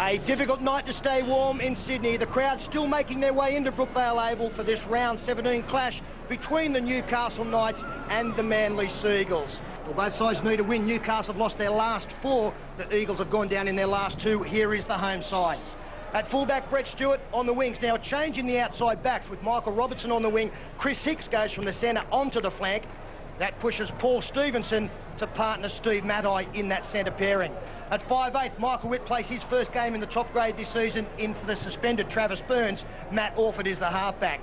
A difficult night to stay warm in Sydney. The crowd still making their way into Brookvale Oval for this round 17 clash between the Newcastle Knights and the Manly Seagulls. Well, both sides need a win. Newcastle have lost their last 4. The Eagles have gone down in their last 2. Here is the home side. At fullback, Brett Stewart on the wings. Now a change in the outside backs with Michael Robertson on the wing. Chris Hicks goes from the centre onto the flank. That pushes Paul Stevenson to partner Steve Maddai in that centre pairing. At 5'8", Michael Witt plays his first game in the top grade this season in for the suspended Travis Burns. Matt Orford is the halfback.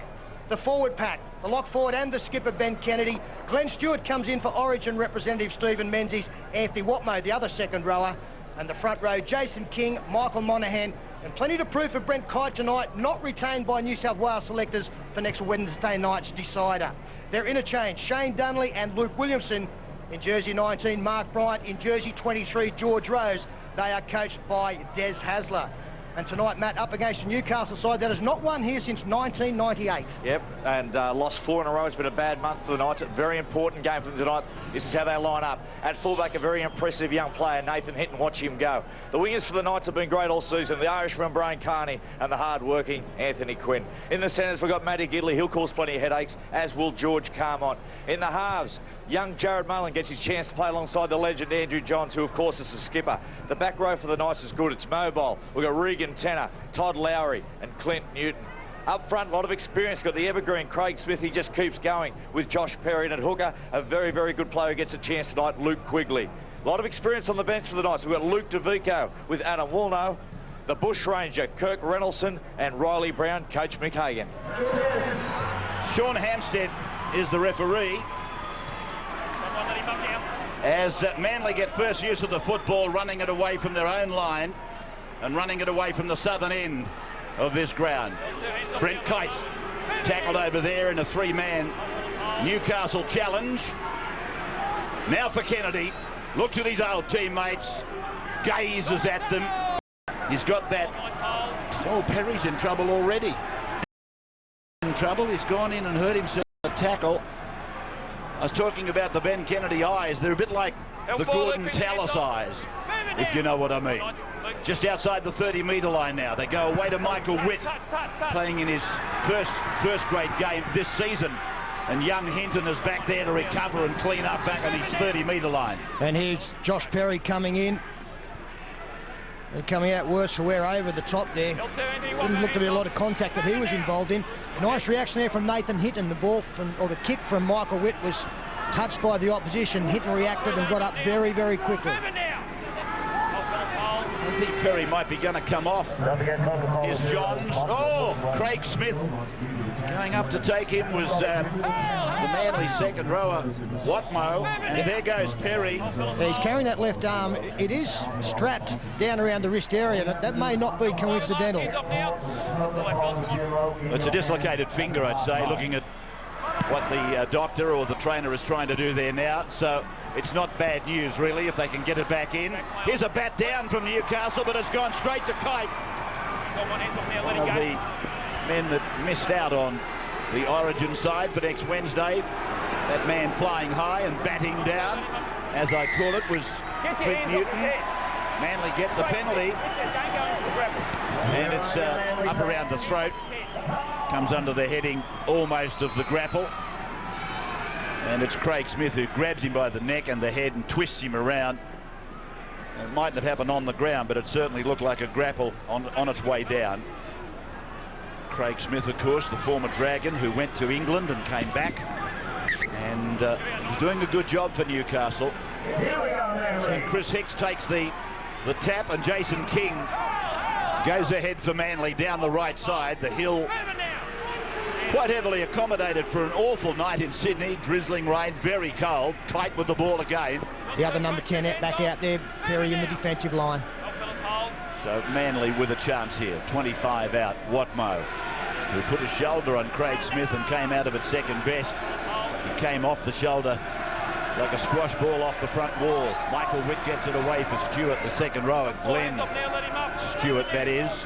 The forward pack, the lock forward and the skipper Ben Kennedy. Glenn Stewart comes in for Origin representative Stephen Menzies. Anthony Watmo, the other second rower. And the front row, Jason King, Michael Monaghan, and plenty to prove for Brent Kite tonight, not retained by New South Wales selectors for next Wednesday night's decider. They're interchanged, Shane Dunley and Luke Williamson. In jersey 19, Mark Bryant. In jersey 23, George Rose. They are coached by Des Hasler. And tonight, Matt, up against the Newcastle side that has not won here since 1998. Yep, and lost 4 in a row. It's been a bad month for the Knights. A very important game for them tonight. This is how they line up. At fullback, a very impressive young player, Nathan Hinton. Watch him go. The wingers for the Knights have been great all season. The Irishman, Brian Carney, and the hard-working Anthony Quinn. In the centres, we've got Matty Gidley. He'll cause plenty of headaches, as will George Carmont. In the halves, young Jared Mullen gets his chance to play alongside the legend Andrew Johns, who, of course, is the skipper. The back row for the Knights is good. It's mobile. We've got Regan Tenner, Todd Lowry and Clint Newton. Up front, a lot of experience. Got the evergreen Craig Smith. He just keeps going with Josh Perry. And at hooker, a very, very good player who gets a chance tonight, Luke Quigley. A lot of experience on the bench for the Knights. We've got Luke DeVico with Adam Woolnough, the Bushranger, Kirk Reynolson, and Riley Brown, Coach Mick Hagan. Sean Hampstead is the referee. As Manly get first use of the football, running it away from their own line and running it away from the southern end of this ground. Brent Kite tackled over there in a 3-man Newcastle challenge. Now for Kennedy. Looks at his old teammates, gazes at them. He's got that. Oh, Perry's in trouble already. In trouble. He's gone in and hurt himself a tackle. I was talking about the Ben Kennedy eyes. They're a bit like the Gordon Tallis eyes, if you know what I mean. Just outside the 30-metre line now. They go away to Michael Witt, playing in his first grade game this season. And young Hinton is back there to recover and clean up back on his 30-metre line. And here's Josh Perry coming in. And coming out worse for wear over the top there. Didn't look to be a lot of contact that he was involved in. Nice reaction there from Nathan Hinton. The ball or the kick from Michael Witt was touched by the opposition. Hinton reacted and got up very, very quickly. I think Perry might be going to come off. Here's Johns. Oh, Craig Smith going up to take him was the Manly second rower, Watmo, and there goes Perry. He's carrying that left arm. It is strapped down around the wrist area. That may not be coincidental. It's a dislocated finger, I'd say, looking at what the doctor or the trainer is trying to do there now. So it's not bad news, really, if they can get it back in. Here's a bat down from Newcastle, but it's gone straight to Kite. One of the men that missed out on the Origin side for next Wednesday. That man flying high and batting down, as I call it, was Clint Newton. Manly get the penalty. And it's up around the throat. Comes under the heading almost of the grapple. And it's Craig Smith who grabs him by the neck and the head and twists him around. It mightn't have happened on the ground, but it certainly looked like a grapple on its way down. Craig Smith, of course, the former Dragon who went to England and came back. And he's doing a good job for Newcastle. So Chris Hicks takes the tap, and Jason King goes ahead for Manly down the right side. The hill quite heavily accommodated for an awful night in Sydney. Drizzling rain, very cold. Kite with the ball again. The other number 10 back out there, Perry in the defensive line. So Manly with a chance here. 25 out, Watmo, who put his shoulder on Craig Smith and came out of it second best. He came off the shoulder like a squash ball off the front wall. Michael Witt gets it away for Stewart, the second rower. Glenn Stewart, that is.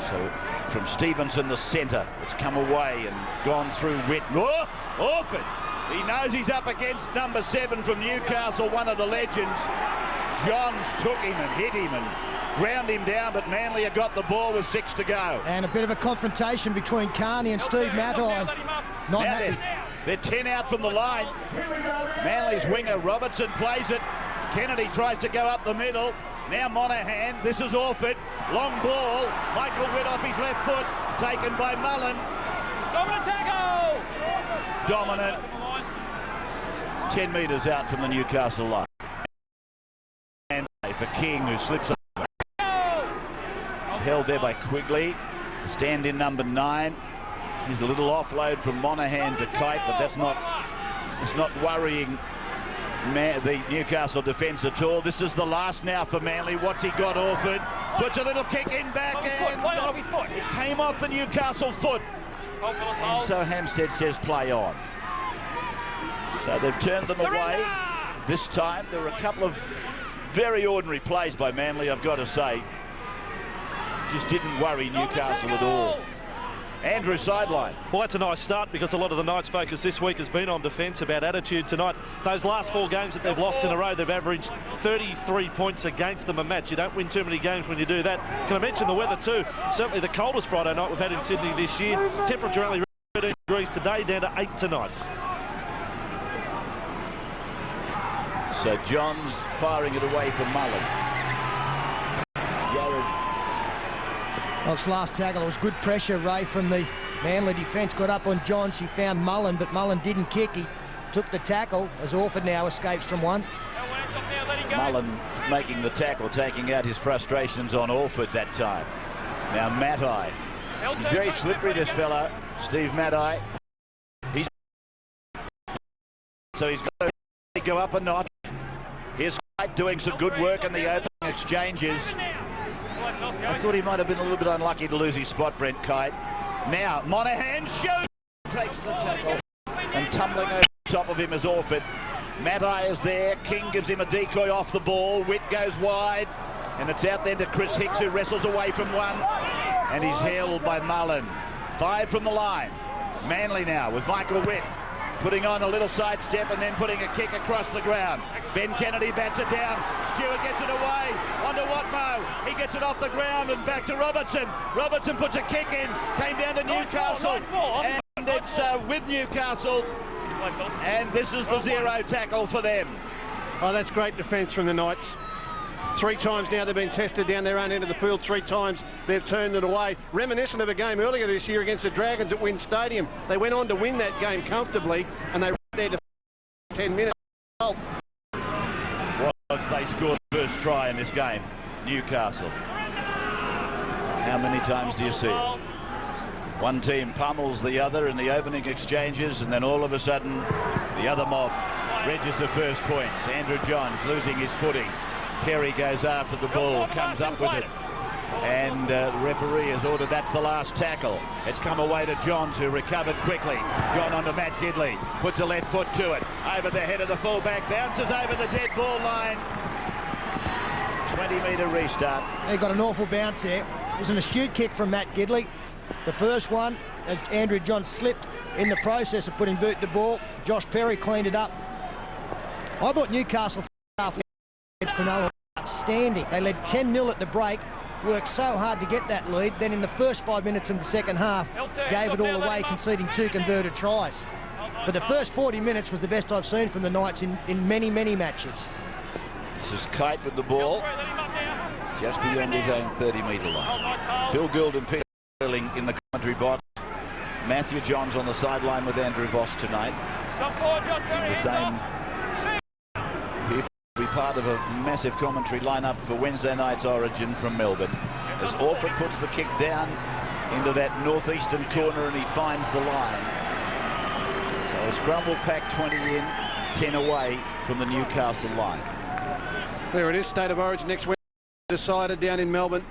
So from Stevenson, the centre, it's come away and gone through Witt. Oh, Orford! He knows he's up against number 7 from Newcastle, one of the legends. Johns took him and hit him and ground him down, but Manly have got the ball with 6 to go. And a bit of a confrontation between Carney and Steve Matai. Not happy. They're 10 out from the line. Manly's winger Robertson plays it. Kennedy tries to go up the middle. Now Monahan, this is Orford. Long ball. Michael Witt off his left foot. Taken by Mullen. Dominant tackle! Dominant. 10 metres out from the Newcastle line. And for King, who slips over. It's held there by Quigley. The stand-in number 9. Here's a little offload from Monahan to Kite, but it's not worrying the Newcastle defence at all. This is the last now for Manly. What's he got, Orford? Puts a little kick in back, and it came off the Newcastle foot. And so Hampstead says play on. So they've turned them away. This time there were a couple of very ordinary plays by Manly, I've got to say. Just didn't worry Newcastle at all. Andrew sideline. Well, that's a nice start, because a lot of the Knights' focus this week has been on defence, about attitude tonight. Those last 4 games that they've lost in a row, they've averaged 33 points against them a match. You don't win too many games when you do that. Can I mention the weather too? Certainly the coldest Friday night we've had in Sydney this year. Temperature only 13 degrees today, down to 8 tonight. So Johns firing it away from Mullen. Jared. Well, its last tackle, it was good pressure, Ray, from the Manly defence. Got up on Johns, he found Mullen, but Mullen didn't kick. He took the tackle, as Orford now escapes from one. Mullen making the tackle, taking out his frustrations on Orford that time. Now Matai. He's very slippery, this fella, Steve Matai. So he's got to go up a notch. Here's Kite doing some good work in the opening exchanges. I thought he might have been a little bit unlucky to lose his spot, Brent Kite. Now Monahan shoots, takes the tackle, and tumbling over the top of him is Orford. Matai is there. King gives him a decoy off the ball. Witt goes wide, and it's out then to Chris Hicks, who wrestles away from one, and he's held by Mullen. 5 from the line. Manly now with Michael Witt putting on a little sidestep and then putting a kick across the ground. Ben Kennedy bats it down. Stewart gets it away onto Watmo. He gets it off the ground and back to Robertson. Robertson puts a kick in. Came down to Newcastle. And it's with Newcastle. And this is the 0 tackle for them. Oh, that's great defence from the Knights. 3 times now they've been tested down their own end of the field. 3 times they've turned it away. Reminiscent of a game earlier this year against the Dragons at Wynn Stadium. They went on to win that game comfortably, and they ran their defence 10 minutes. Was they scored the first try in this game, Newcastle. How many times do you see it? One team pummels the other in the opening exchanges, and then all of a sudden the other mob registers first points. Andrew Johns losing his footing. Perry goes after the ball, comes up with it, and the referee has ordered that's the last tackle. It's come away to Johns, who recovered quickly. Gone on to Matt Gidley, puts a left foot to it, over the head of the fullback, bounces over the dead ball line. 20-metre restart. He got an awful bounce there. It was an astute kick from Matt Gidley. The first one, as Andrew Johns slipped in the process of putting boot to ball. Josh Perry cleaned it up. I thought Newcastle outstanding. They led 10-0 at the break, worked so hard to get that lead, then in the first 5 minutes in the second half gave it all away, conceding 2 converted tries. But the first 40 minutes was the best I've seen from the Knights in many matches. This is Kite with the ball, just beyond his own 30-metre line. Phil Gould and Peter Sterling in the commentary box. Matthew Johns on the sideline with Andrew Voss tonight. The same people will be part of a massive commentary lineup for Wednesday night's Origin from Melbourne. As Orford puts the kick down into that northeastern corner and he finds the line. So a scrum will pack 20 in, 10 away from the Newcastle line. There it is, State of Origin next week decided down in Melbourne.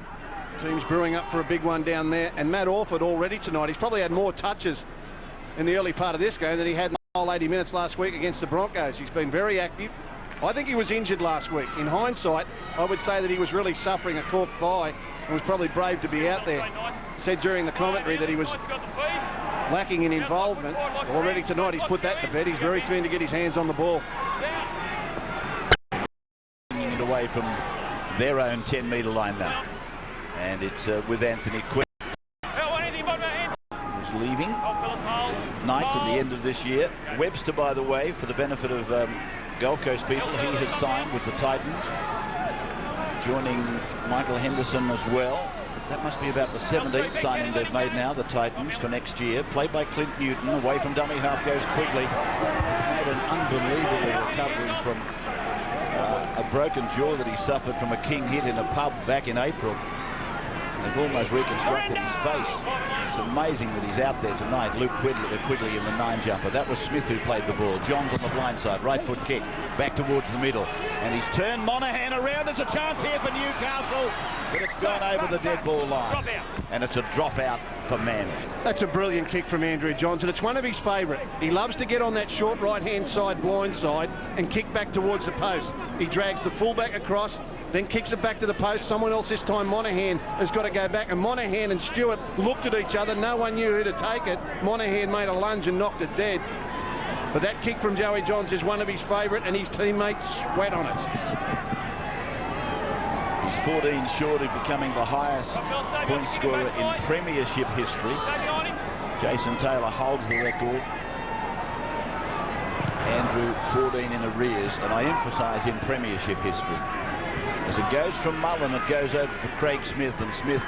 Team's brewing up for a big one down there, and Matt Orford already tonight. He's probably had more touches in the early part of this game than he had in the whole 80 minutes last week against the Broncos. He's been very active. I think he was injured last week. In hindsight, I would say that he was really suffering a cork thigh and was probably brave to be out there. Said during the commentary that he was lacking in involvement. Already tonight he's put that to bed. He's very keen to get his hands on the ball. away from their own 10-metre line now. And it's with Anthony Quinn, who's leaving Knights at the end of this year. Webster, by the way, for the benefit of Gold Coast people, he has signed with the Titans, joining Michael Henderson as well. That must be about the 17th signing they've made now, the Titans, for next year. Played by Clint Newton. Away from dummy half goes Quigley. Made an unbelievable recovery from a broken jaw that he suffered from a king hit in a pub back in April. They've almost reconstructed his face. It's amazing that he's out there tonight. Luke Quigley in the 9-jumper. That was Smith who played the ball. Johns on the blind side. Right foot kick. Back towards the middle. And he's turned Monaghan around. There's a chance here for Newcastle. But it's gone over the dead ball line. And it's a dropout for Manly. That's a brilliant kick from Andrew Johns, and it's one of his favourite. He loves to get on that short right-hand side, blind side, and kick back towards the post. He drags the fullback across, then kicks it back to the post. Someone else this time, Monaghan, has got to go back, and Monaghan and Stewart looked at each other. No one knew who to take it. Monaghan made a lunge and knocked it dead. But that kick from Joey Johns is one of his favourite, and his teammates sweat on it. He's 14 short of becoming the highest point scorer in premiership history. Jason Taylor holds the record. Andrew 14 in arrears, and I emphasise in premiership history. As it goes from Mullen, it goes over for Craig Smith, and Smith,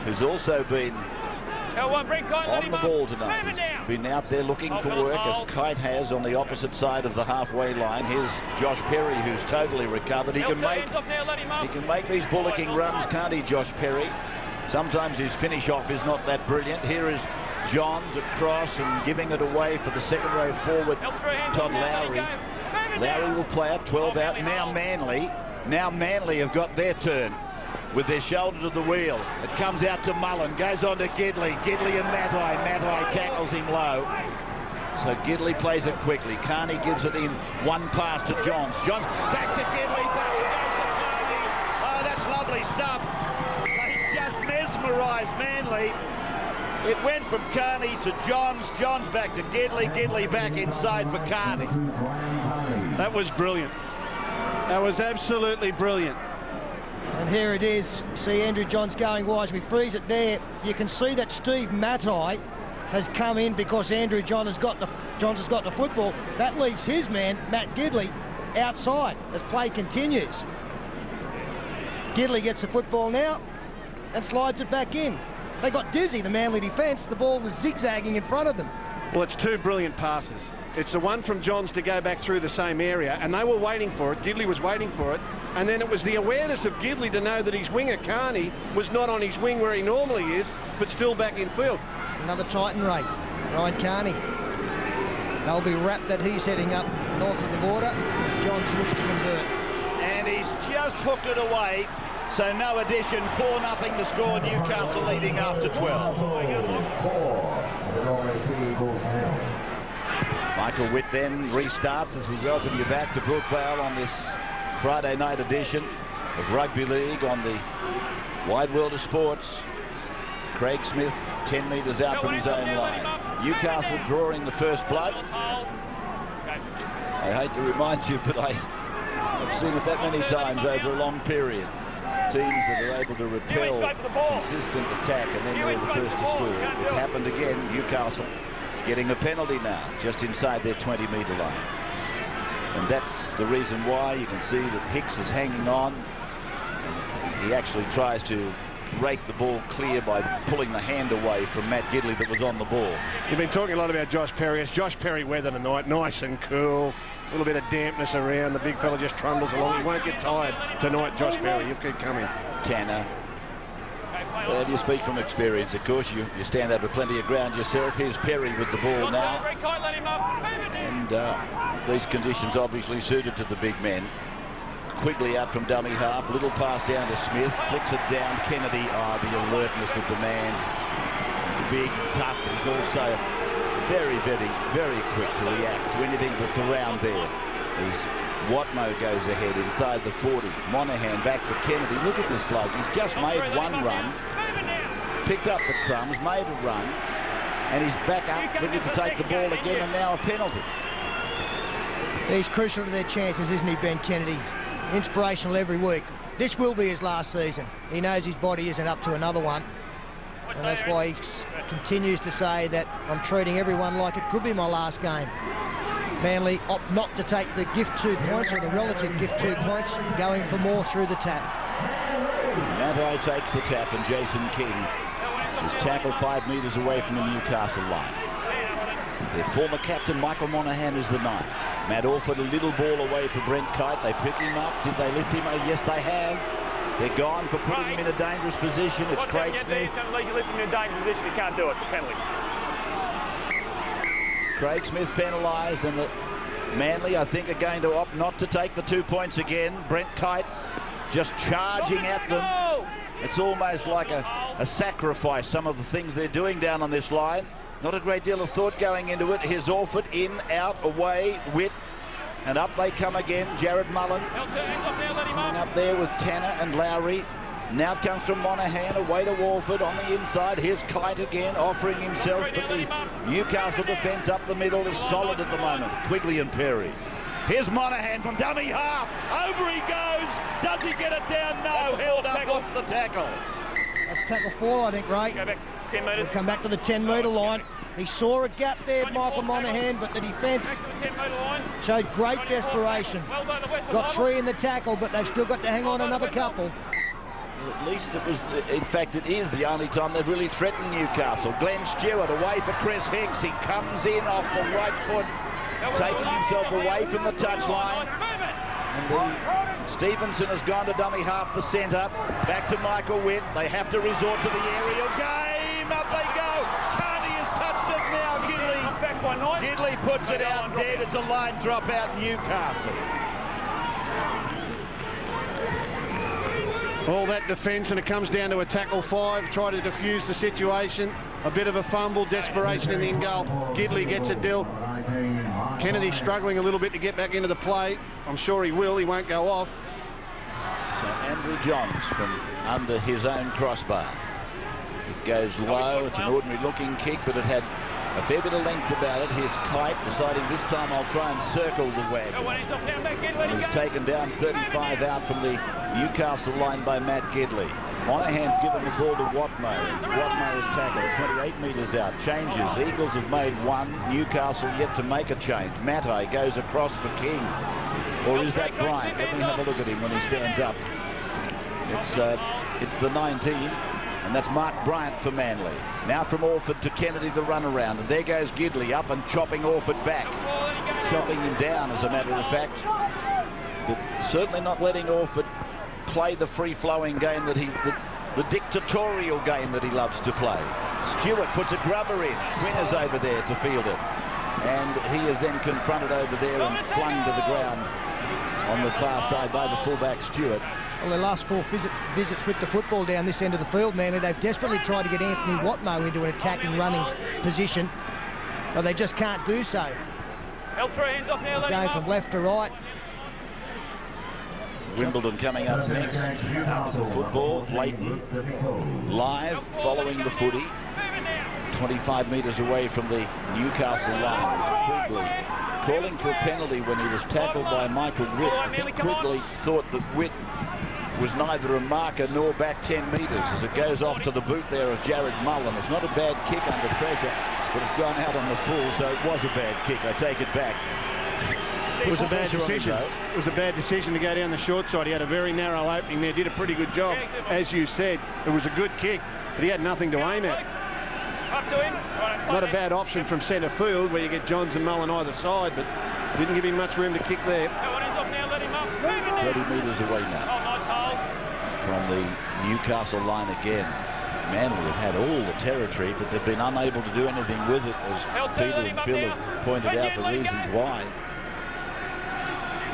who's also been on the ball tonight, has been out there looking for work, as Kite has on the opposite side of the halfway line. Here's Josh Perry, who's totally recovered. He can make these bullocking runs, can't he, Josh Perry? Sometimes his finish off is not that brilliant. Here is Johns across and giving it away for the second row forward, Todd Lowry. Lowry will play it, 12 out. Now Manly have got their turn with their shoulder to the wheel. It comes out to Mullen, goes on to Gidley. Gidley and Matai. Matai tackles him low. So Gidley plays it quickly. Carney gives it in, one pass to Johns. Johns back to Gidley, back it goes to Carney. Oh, that's lovely stuff. They just mesmerised Manly. It went from Carney to Johns. Johns back to Gidley. Gidley back inside for Carney. That was brilliant. That was absolutely brilliant. And here it is. See Andrew Johns going wide. We freeze it there. You can see that Steve Matai has come in because Andrew Johns has got the football. That leaves his man, Matt Gidley, outside as play continues. Gidley gets the football now and slides it back in. They got dizzy, the Manly defence. The ball was zigzagging in front of them. Well, it's two brilliant passes. It's the one from Johns to go back through the same area, and they were waiting for it. Gidley was waiting for it, and then it was the awareness of Gidley to know that his winger, Carney, was not on his wing where he normally is, but still back in field. Another Titan rate, Ryan Carney. They'll be wrapped that he's heading up north of the border. Johns looks to convert. And he's just hooked it away, so no addition, 4-0 the score, Newcastle leading after 12. Michael Witt then restarts as we welcome you back to Brookvale on this Friday night edition of Rugby League on the wide world of sports. Craig Smith 10 metres out from his own line. Newcastle drawing the first blood. I hate to remind you, but I've seen it that many times over a long period. Teams that are able to repel consistent attack and then they're the first to score. It's happened again. Newcastle getting a penalty now just inside their 20-metre line. And that's the reason why you can see that Hicks is hanging on. He actually tries to rake the ball clear by pulling the hand away from Matt Gidley that was on the ball. You've been talking a lot about Josh Perry. It's Josh Perry weather tonight, nice and cool. A little bit of dampness around. The big fella just trundles along. He won't get tired tonight, Josh Perry. He'll keep coming. Tanner. Well, you speak from experience, of course. You stand over plenty of ground yourself. Here's Perry with the ball now. And these conditions obviously suited to the big men. Quigley out from dummy half. Little pass down to Smith. Flicks it down. Kennedy. Oh, the alertness of the man. He's big and tough, but he's also very, very, very quick to react to anything that's around there. As Watmo goes ahead inside the 40. Monaghan back for Kennedy. Look at this bloke. He's just made one run. Picked up the crumbs, made a run, and he's back up, ready to take the ball again, and now a penalty. He's crucial to their chances, isn't he, Ben Kennedy? Inspirational every week. This will be his last season. He knows his body isn't up to another one. And that's why he continues to say that I'm treating everyone like it could be my last game. Manly opt not to take the gift 2 points, or the relative gift 2 points, going for more through the tap. Matai takes the tap, and Jason King is tackled 5 metres away from the Newcastle line. Their former captain, Michael Monaghan, is the 9. Matt Orford, a little ball away for Brent Kite. They pick him up. Did they lift him? Yes, they have. They're gone for putting him in a dangerous position. It's Craig Smith. You lift him in a dangerous position. You can't do it. It's a penalty. Craig Smith penalised, and Manly, I think, are going to opt not to take the 2 points again. Brent Kite just charging at them. It's almost like a sacrifice, some of the things they're doing down on this line. Not a great deal of thought going into it. Here's Orford, in, out, away, Witt, and up they come again. Jared Mullen coming up there with Tanner and Lowry. Now it comes from Monaghan, away to Orford on the inside. Here's Kite again, offering himself, but the Newcastle defence up the middle is solid at the moment. Quigley and Perry. Here's Monaghan from dummy half. Over he goes. Does he get it down? No. Held up. What's the tackle? That's tackle 4, I think, Ray. Go back 10 metres. We'll come back to the 10-metre line. He saw a gap there, Michael Monaghan, but the defence showed great desperation. Got 3 in the tackle, but they've still got to hang on another couple. Well, at least it was, in fact, it is the only time they've really threatened Newcastle. Glenn Stewart away for Chris Hicks. He comes in off the right foot, taking himself away from the touchline. And the Stevenson has gone to dummy half the centre. Back to Michael Witt. They have to resort to the aerial game. Up they go. Carney has touched it now. Gidley puts it out dead. It's a line drop out Newcastle. All that defence, and it comes down to a tackle 5. Try to defuse the situation. A bit of a fumble, desperation in the in goal. Gidley gets a deal. Kennedy struggling a little bit to get back into the play. I'm sure he will. He won't go off. So Andrew Johns from under his own crossbar. It goes low. It's an ordinary looking kick, but it had a fair bit of length about it. Here's Kite deciding this time I'll try and circle the wagon. And he's taken down 35 out from the Newcastle line by Matt Gidley. Monaghan's given the ball to Watmo. Watmo is tackled 28 metres out. Changes. Eagles have made 1. Newcastle yet to make a change. Matai goes across for King. Or is that Bryant? Let me have a look at him when he stands up. It's the 19. And that's Mark Bryant for Manly. Now from Orford to Kennedy, the runaround. And there goes Gidley up and chopping Orford back. Chopping him down, as a matter of fact. But certainly not letting Orford play the free-flowing game that the dictatorial game that he loves to play. Stewart puts a grubber in. Quinn is over there to field it. And he is then confronted over there and flung to the ground on the far side by the fullback Stewart. Well, their last 4 visits with the football down this end of the field, Manly, they've desperately tried to get Anthony Watmo into an attacking running position, but they just can't do so. He's going from left to right. Wimbledon coming up next after the football. Leighton live following the footy. 25 metres away from the Newcastle line. Quigley calling for a penalty when he was tackled by Michael Witt. I think Quigley thought that Witt was neither a marker nor back 10 metres as it goes off to the boot there of Jared Mullen. It's not a bad kick under pressure, but it's gone out on the full, so it was a bad kick. I take it back. It was a bad decision. It was a bad decision to go down the short side. He had a very narrow opening there, did a pretty good job. As you said, it was a good kick, but he had nothing to aim at. Not a bad option from centre field where you get Johns and Mullen either side, but didn't give him much room to kick there. 30 metres away now from the Newcastle line again. Manly have had all the territory, but they've been unable to do anything with it, as Peter and Phil have pointed out the reasons why.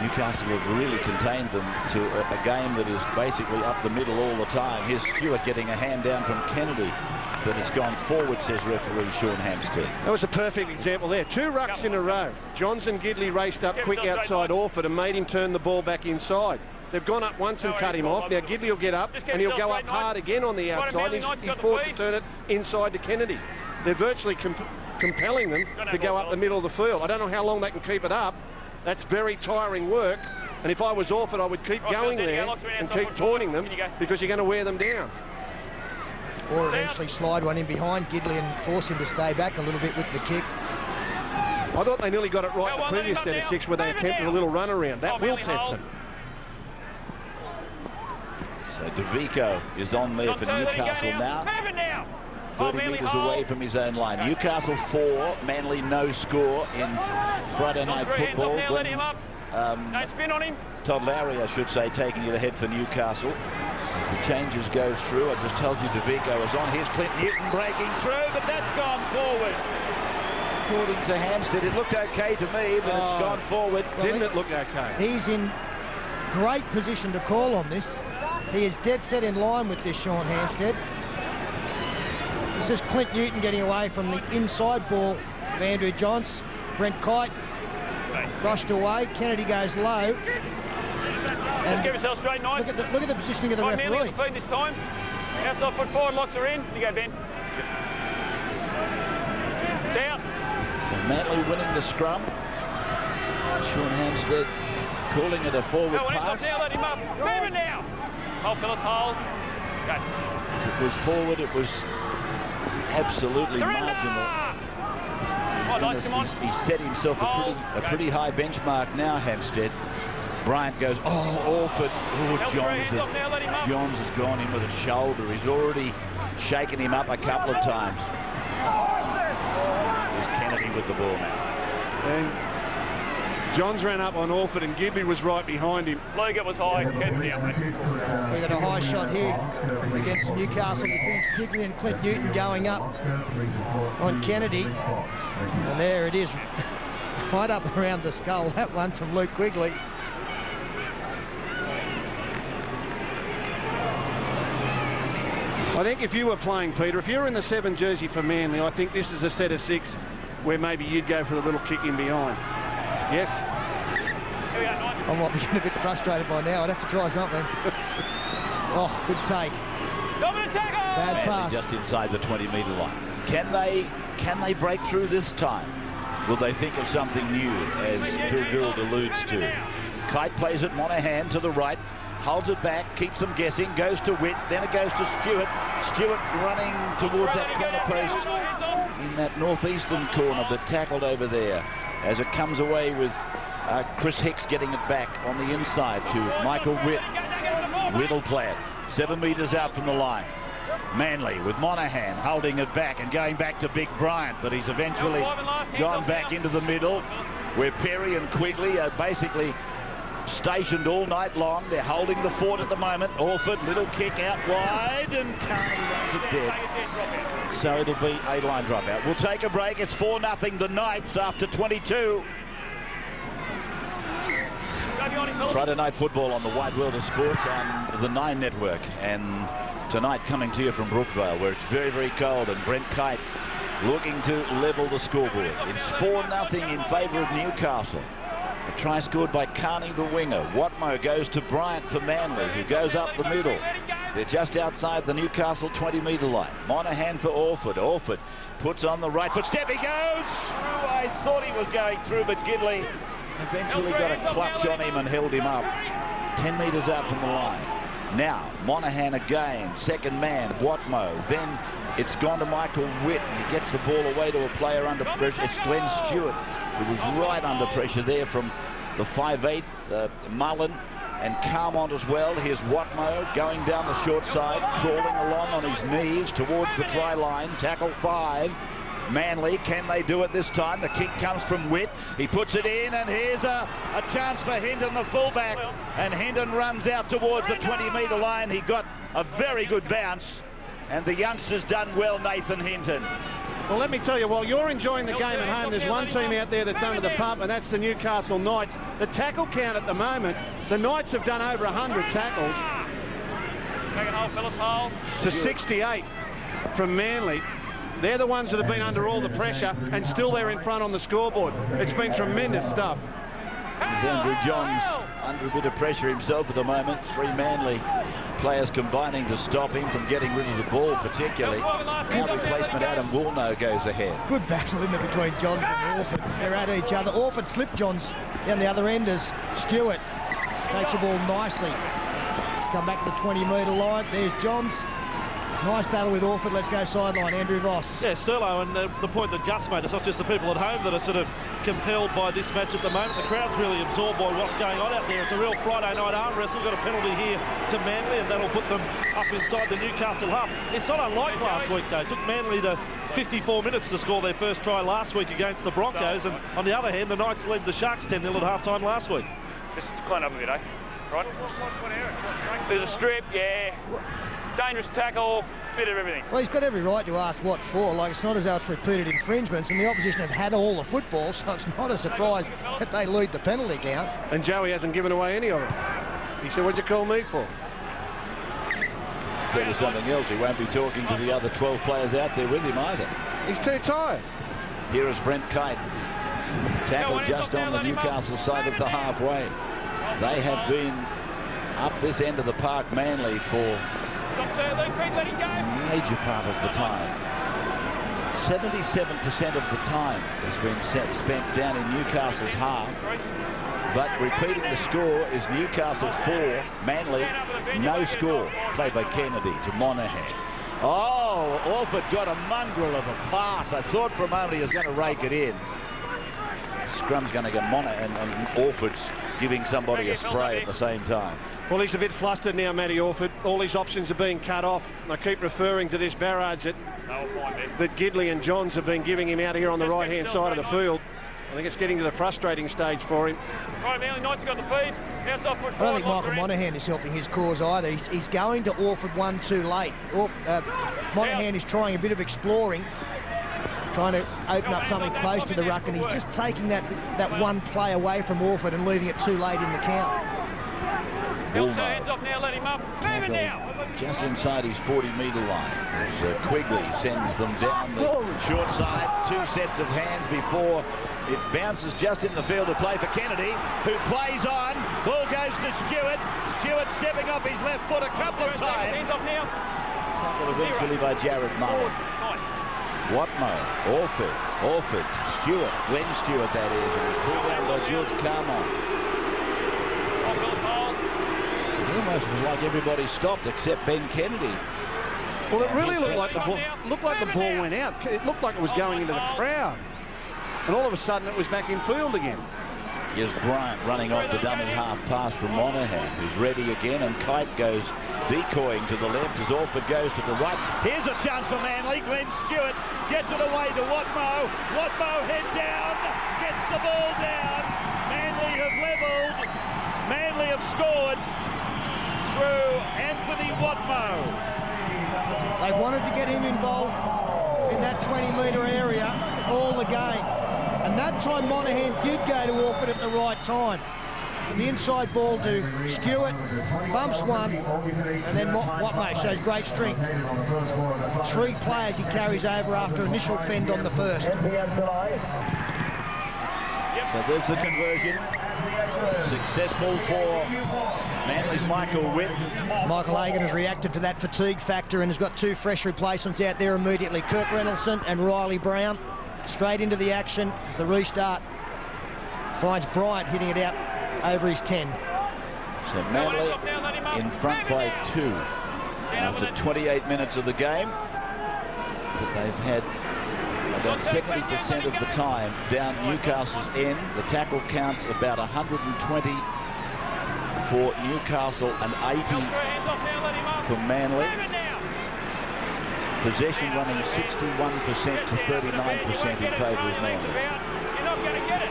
Newcastle have really contained them to a game that is basically up the middle all the time. Here's Stewart getting a hand down from Kennedy, but it's gone forward, says referee Sean Hamster. That was a perfect example there. 2 rucks in a row. Johns and Gidley raced up quick outside Orford and made him turn the ball back inside. They've gone up once and cut him off. Now Gidley will get up and he'll go up hard again on the outside. He's forced to turn it inside to Kennedy. They're virtually compelling them to go up the middle of the field. I don't know how long they can keep it up. That's very tiring work. And if I was Orford, I would keep going there and keep taunting them because you're going to wear them down. Or eventually slide one in behind Gidley and force him to stay back a little bit with the kick. I thought they nearly got it right the previous set of 6 where they attempted a little run around. That will test them. So DeVico is on there for Newcastle now. 30 metres away from his own line. Newcastle 4, Manly no score in Friday night football. Todd Lowry, I should say, taking it ahead for Newcastle. As the changes go through, I just told you DeVico is on. Here's Clint Newton breaking through, but that's gone forward. According to Hampstead, it looked okay to me, but it's gone forward. Well, didn't it look okay? He's in great position to call on this. He is dead set in line with this, Sean Hampstead. This is Clint Newton getting away from the inside ball of Andrew Johns. Brent Kite rushed away. Kennedy goes low. Just give yourself straight, nice. Look at the positioning of the referee. Manly feed this time. Outside foot forward, locks are in. You go, Ben. It's out. So Manly winning the scrum. Sean Hampstead calling it a forward pass. Now, let him up. Move it now. Hold, Phyllis, hold. Go. If it was forward, it was absolutely marginal. He's set himself a pretty high benchmark now, Hampstead. Bryant goes, Orford. Johns has gone in with a shoulder. He's already shaken him up a couple of times. Here's Kennedy with the ball now. And Johns ran up on Orford and Gidley was right behind him. Logan was high. Kennedy up. We got a high shot here against Newcastle defence. Quigley and Clint Newton going up on Kennedy. And there it is, right up around the skull. That one from Luke Quigley. I think if you were playing, Peter, if you're in the 7 jersey for Manly, I think this is a set of 6 where maybe you'd go for the little kick in behind. Yes? I might be getting a bit frustrated by now. I'd have to try something. Oh, good take. Bad pass. Just inside the 20-metre line. Can they break through this time? Will they think of something new, as Phil Gould alludes to? Kite plays it, Monahan to the right. Holds it back, keeps them guessing, goes to Witt, then it goes to Stewart. Stewart running towards that corner post in that northeastern corner, but tackled over there as it comes away with Chris Hicks getting it back on the inside to Michael Witt. Witt will play it 7 metres out from the line. Manly with Monahan holding it back and going back to Big Bryant, but he's eventually gone back into the middle where Perry and Quigley are basically stationed all night long. They're holding the fort at the moment. Orford, little kick out wide, and Carney runs it dead. So it'll be a line dropout. We'll take a break. It's 4-0 the Knights after 22. Friday night football on the wide world of sports on the 9 network, and tonight coming to you from Brookvale, where it's very, very cold, and Brent Kite looking to level the scoreboard. It's 4-0 in favour of Newcastle. A try scored by Carney, the winger. Watmo goes to Bryant for Manly, who goes up the middle. They're just outside the Newcastle 20-metre line. Monahan for Orford. Orford puts on the right foot. Step, he goes through. I thought he was going through, but Gidley eventually got a clutch on him and held him up. 10 metres out from the line. Now, Monahan again, second man, Watmo. Then it's gone to Michael Witt, and he gets the ball away to a player under pressure. It's Glenn Stewart, who was right under pressure there from the 5/8, Mullen and Carmont as well. Here's Watmo going down the short side, crawling along on his knees towards the try line. Tackle 5. Manly, can they do it this time? The kick comes from Witt. He puts it in, and here's a chance for Hinton, the fullback. And Hinton runs out towards the 20-metre line. He got a very good bounce, and the youngster's done well, Nathan Hinton. Well, let me tell you, while you're enjoying the game at home, there's one team out there that's under the pump, and that's the Newcastle Knights. The tackle count at the moment, the Knights have done over 100 tackles to 68 from Manly. They're the ones that have been under all the pressure, and still they're in front on the scoreboard. It's been tremendous stuff. Andrew Johns under a bit of pressure himself at the moment. 3 Manly players combining to stop him from getting rid of the ball, particularly. Now replacement Adam Woolnough goes ahead. Good battle in there between Johns and Orford. They're at each other. Orford slipped Johns down the other end as Stewart Takes the ball nicely. Come back to the 20-metre line. There's Johns. Nice battle with Orford. Let's go sideline. Andrew Voss. Yeah, Sterlo, and the point that Gus made, it's not just the people at home that are sort of compelled by this match at the moment. The crowd's really absorbed by what's going on out there. It's a real Friday night arm wrestle. Got a penalty here to Manly, and that'll put them up inside the Newcastle half. It's not unlike last week, though. It took Manly to 54 minutes to score their first try last week against the Broncos, and on the other hand, the Knights led the Sharks 10-0 at half-time last week. Just clean up a bit, eh? Right? There's a strip, yeah. Dangerous tackle, bit of everything. Well, he's got every right to ask what for. Like, it's not as though it's repeated infringements, and the opposition have had all the football, so it's not a surprise that they lead the penalty count. And Joey hasn't given away any of them. He said, what'd you call me for? Tell you something else, he won't be talking to the other 12 players out there with him either. He's too tired. Here is Brent Kite. Tackle just on the Newcastle side of the halfway. They have been up this end of the park, Manly, for a major part of the time. 77% of the time has been spent down in Newcastle's half. But repeating the score is Newcastle 4, Manly no score. Played by Kennedy to Monahan. Oh, Orford got a mongrel of a pass. I thought for a moment he was going to rake it in. Scrum's going to get Monahan, and Orford's giving somebody a spray at the same time. Well, he's a bit flustered now, Matty Orford. All his options are being cut off. I keep referring to this barrage that Gidley and Johns have been giving him out here on the right-hand side of the field. I think it's getting to the frustrating stage for him. Right, Manly Knights got the feed. Outside foot I don't think Michael Monahan is helping his cause either. He's going to Orford one too late. Monahan is trying a bit of exploring, trying to open up something close to the ruck, and he's just taking that one play away from Orford and leaving it too late in the count. Hands off now, let him up. Move it now. Just inside his 40-metre line as Quigley sends them down the short side. Two sets of hands before it bounces just in the field to play for Kennedy, who plays on. Ball goes to Stewart. Stewart stepping off his left foot a couple of times. Hands off now. Tackled eventually by Jared Mullen. Watmo, Orford, Stewart, Glenn Stewart that is, and he's pulled down by George Carmont. It almost was like everybody stopped except Ben Kennedy. Well, it really looked like the ball went out. It looked like it was going into the crowd, and all of a sudden it was back in field again. Here's Bryant running off the dummy half pass from Monahan, who's ready again, and Kite goes decoying to the left as Orford goes to the right. Here's a chance for Manly. Glenn Stewart gets it away to Watmo. Watmo head down, gets the ball down. Manly have levelled. Manly have scored through Anthony Watmo. They wanted to get him involved in that 20-metre area all the game. And that time Monahan did go to Orford at the right time. And the inside ball to Stewart, bumps one, and then Watmo shows great strength. 3 players he carries over after initial fend on the first. So there's the conversion. Successful for Manly's Michael Witt. Michael Hagan has reacted to that fatigue factor and has got 2 fresh replacements out there immediately. Kirk Reynoldsson and Riley Brown straight into the action as the restart finds Bryant hitting it out over his 10. So Manly in front by 2 after 28 minutes of the game. But they've had about 70% of the time down Newcastle's end. The tackle counts about 120 for Newcastle and 80 for Manly. Possession running 61% to 39% in favour of Manly. You're not going to get it.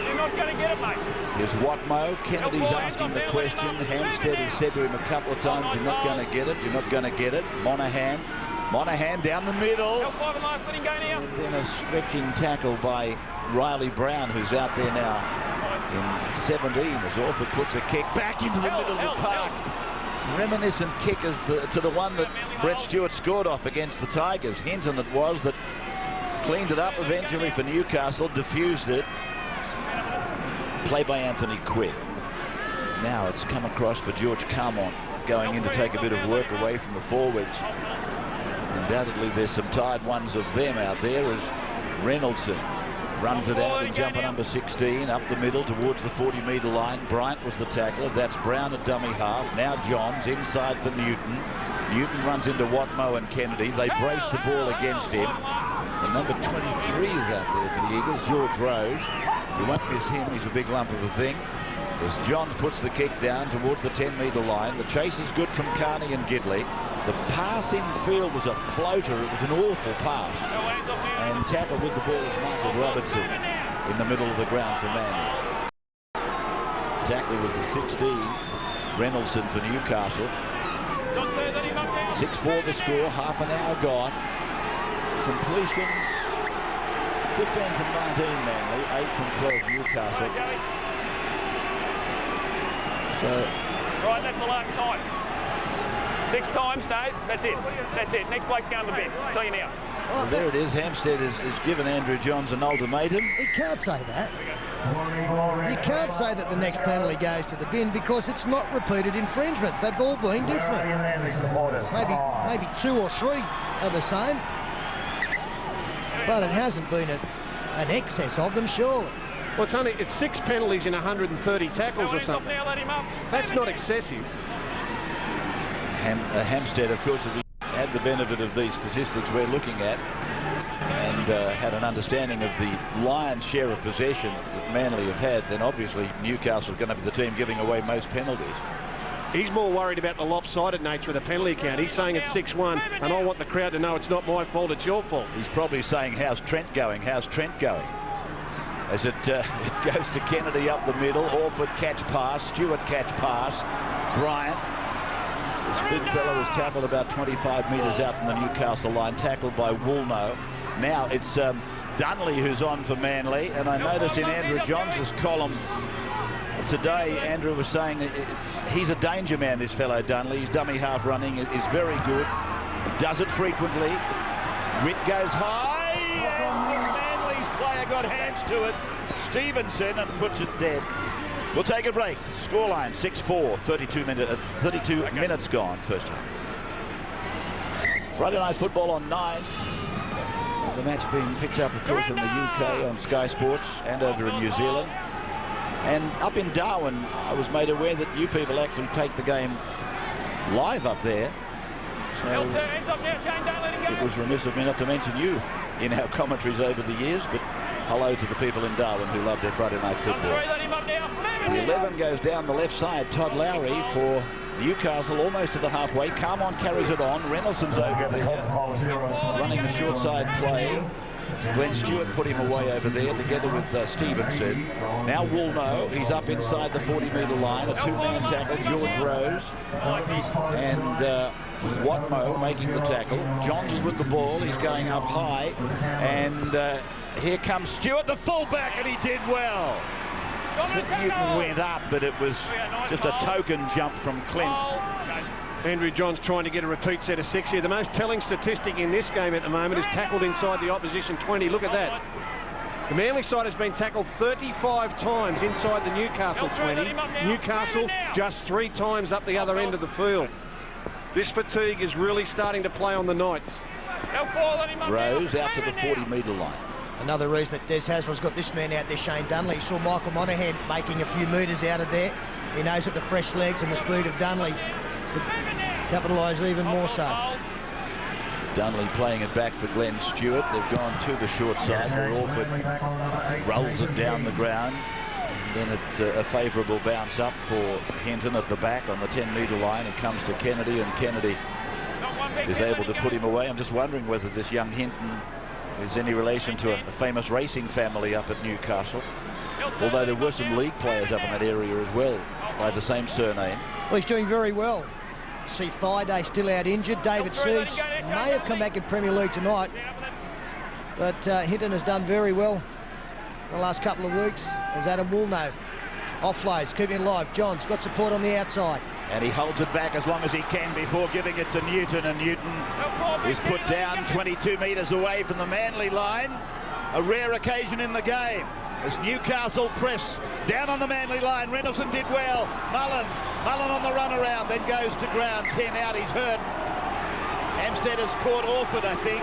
You're not going to get it, mate. Here's Watmo. Kennedy's asking the question. Hampstead has said to him a couple of times, you're not going to get it, you're not going to get it. Monahan down the middle. And then a stretching tackle by Riley Brown, who's out there now in 17 as Orford puts a kick back into the middle of the park. Reminiscent kick to the one that Brett Stewart scored off against the Tigers. Hinton it was that cleaned it up eventually for Newcastle, diffused it. Play by Anthony Quinn. Now it's come across for George Carmont, going in to take a bit of work away from the forwards. Undoubtedly there's some tired ones of them out there as Reynoldsson Runs it out and jumper number 16 up the middle towards the 40-metre line. Bryant was the tackler. That's Brown at dummy half. Now Johns inside for Newton. Newton runs into Watmoe and Kennedy. They brace the ball against him. And number 23 is out there for the Eagles, George Rose. You won't miss him. He's a big lump of a thing. As Johns puts the kick down towards the 10-metre line. The chase is good from Carney and Gidley. The pass in field was a floater. It was an awful pass. And tackled with the ball is Michael Robertson in the middle of the ground for Manly. Tackler was the 16, Reynoldsson for Newcastle. 6-4 the score, half an hour gone. Completions, 15 from 19 Manly, 8 from 12 Newcastle. So, right, that's the last time. 6 times, no, that's it. That's it. Next bloke's going to the bin. I'll tell you now. Well, there it is. Hampstead has given Andrew Johns an ultimatum. He can't say that. You can't say that the next penalty goes to the bin because it's not repeated infringements. They've all been different. Maybe 2 or 3 are the same. But it hasn't been an excess of them, surely. Well, it's 6 penalties in 130 tackles or something. That's not excessive. Hampstead, of course, if he had the benefit of these statistics we're looking at and had an understanding of the lion's share of possession that Manly have had, then obviously Newcastle is going to be the team giving away most penalties. He's more worried about the lopsided nature of the penalty count. He's saying it's 6-1, and I want the crowd to know it's not my fault, it's your fault. He's probably saying, how's Trent going? How's Trent going? As it goes to Kennedy up the middle. Orford catch pass. Stewart catch pass. Bryant. This big fellow was tackled about 25 metres out from the Newcastle line, tackled by Woolnough. Now it's Dunley who's on for Manly, and I noticed in Andrew Johns' column today, Andrew was saying he's a danger man, this fellow Dunley. His dummy half running is very good. He does it frequently. Witt goes high, and Manly's player got hands to it. Stevenson, and puts it dead. We'll take a break. Scoreline 6-4, 32 minutes gone, first half. Friday Night Football on 9. The match being picked up, of course, in the UK on Sky Sports and over in New Zealand. And up in Darwin, I was made aware that you people actually take the game live up there. So it was remiss of me not to mention you in our commentaries over the years, but hello to the people in Darwin who love their Friday Night Football. The 11 goes down the left side. Todd Lowry for Newcastle, almost to the halfway. Carmon carries it on. Reynoldson's over there, running the short side play. Glenn Stewart put him away over there together with Stevenson. Now Woolnough, he's up inside the 40-metre line. A 2-man tackle, George Rose. And Watmoe making the tackle. Johns is with the ball. He's going up high. And here comes Stewart, the fullback, and he did well. Clint Newton went up, but it was just a token jump from Clint. Andrew Johns trying to get a repeat set of 6 here. The most telling statistic in this game at the moment is tackled inside the opposition 20. Look at that. The Manly side has been tackled 35 times inside the Newcastle 20. Newcastle just 3 times up the other end of the field. This fatigue is really starting to play on the Knights. Rose out to the 40-metre line. Another reason that Des Hasler's got this man out there, Shane Dunley. He saw Michael Monaghan making a few metres out of there. He knows that the fresh legs and the speed of Dunley could capitalise even more so. Dunley playing it back for Glenn Stewart. They've gone to the short side where Orford rolls it down the ground. And then it's a favourable bounce up for Hinton at the back on the 10-metre line. It comes to Kennedy, and Kennedy is able to put him away. I'm just wondering whether this young Hinton is any relation to a famous racing family up at Newcastle. Although there were some league players up in that area as well by the same surname. Well, he's doing very well. See Thaiday still out injured. David Seeds may have come back in Premier League tonight. But Hinton has done very well the last couple of weeks as Adam Woolnough offloads, keeping it alive. John's got support on the outside. And he holds it back as long as he can before giving it to Newton. And Newton is put down 22 metres away from the Manly line. A rare occasion in the game as Newcastle press down on the Manly line. Reynoldsson did well. Mullen on the run around, then goes to ground. 10 out, he's hurt. Hampstead has caught Orford, I think.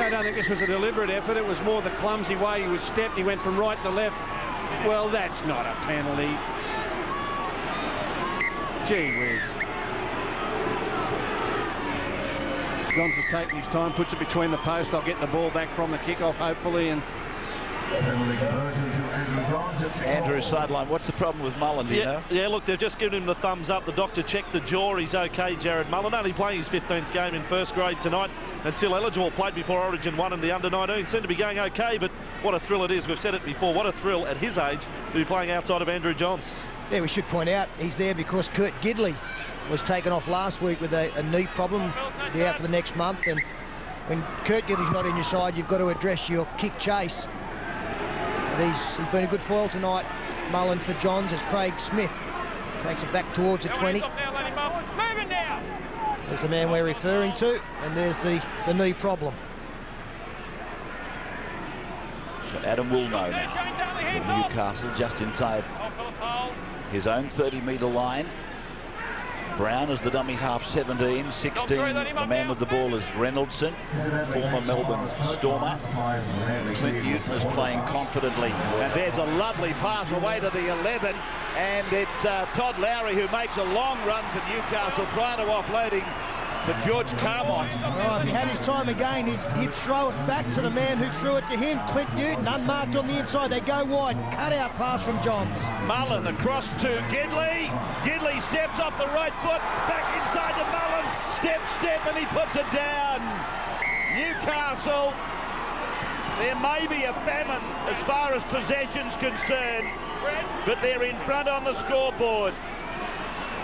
I don't think this was a deliberate effort. It was more the clumsy way he was stepped. He went from right to left. Well, that's not a penalty. Gee whiz. Johns has taken his time, puts it between the posts. They'll get the ball back from the kickoff, hopefully, and Andrew's sideline. What's the problem with Mullen, do you know? Yeah, look, they've just given him the thumbs up. The doctor checked the jaw. He's okay, Jared Mullen. Only playing his 15th game in first grade tonight and still eligible. Played before Origin 1 and the under-19. Seemed to be going okay, but what a thrill it is. We've said it before. What a thrill at his age to be playing outside of Andrew Johns. Yeah, we should point out he's there because Kurt Gidley was taken off last week with a knee problem. He'll be out for the next month, and when Kurt Gidley's not in your side, you've got to address your kick chase. And he's been a good foil tonight, Mullen, for Johns, as Craig Smith takes it back towards the 20. There's the man we're referring to, and there's the knee problem. So Adam will know now. Newcastle just inside his own 30-metre line. Brown is the dummy half, 17, 16. The man with the ball is Reynoldson, former Melbourne Stormer. Clint Newton is playing confidently. And there's a lovely pass away to the 11. And it's Todd Lowry who makes a long run for Newcastle prior to offloading for George Carmont. Oh, if he had his time again, he'd throw it back to the man who threw it to him, Clint Newton, unmarked on the inside. They go wide. Cut-out pass from Johns. Mullen across to Gidley. Gidley steps off the right foot, back inside to Mullen. Step, and he puts it down. Newcastle, there may be a famine as far as possession's concerned, but they're in front on the scoreboard.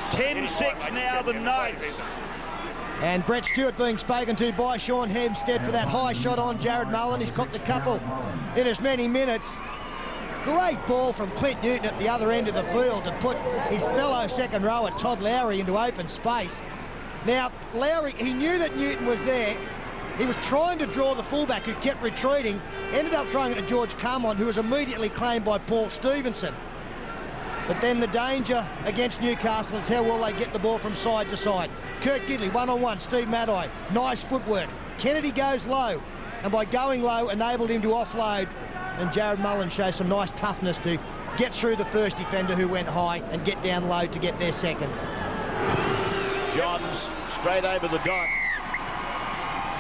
10-6 now, the Knights. And Brett Stewart being spoken to by Sean Hempstead for that high shot on Jared Mullen. He's copped a couple in as many minutes. Great ball from Clint Newton at the other end of the field to put his fellow second rower, Todd Lowry, into open space. Now, Lowry, he knew that Newton was there. He was trying to draw the fullback who kept retreating, ended up throwing it to George Carmont, who was immediately claimed by Paul Stevenson. But then the danger against Newcastle is how will they get the ball from side to side. Kurt Gidley, one-on-one, Steve Maddai, nice footwork. Kennedy goes low, and by going low, enabled him to offload. And Jared Mullen shows some nice toughness to get through the first defender who went high and get down low to get their second. Johns straight over the dot.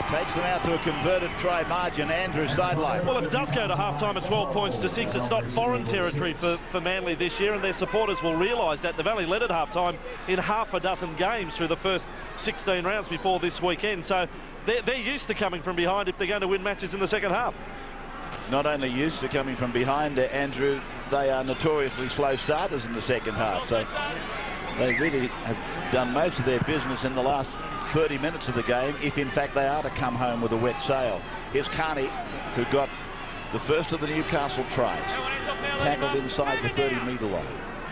Takes them out to a converted try margin. Andrew sideline. Well, if it does go to half-time at 12 points to 6, it's not foreign territory for Manly this year, and their supporters will realise that. They've only led at half-time in half a dozen games through the first 16 rounds before this weekend. So they're used to coming from behind if they're going to win matches in the second half. Not only used to coming from behind, Andrew, they are notoriously slow starters in the second half. So they really have done most of their business in the last 30 minutes of the game, if in fact they are to come home with a wet sail. Here's Carney, who got the first of the Newcastle tries. Tackled inside the 30-metre line.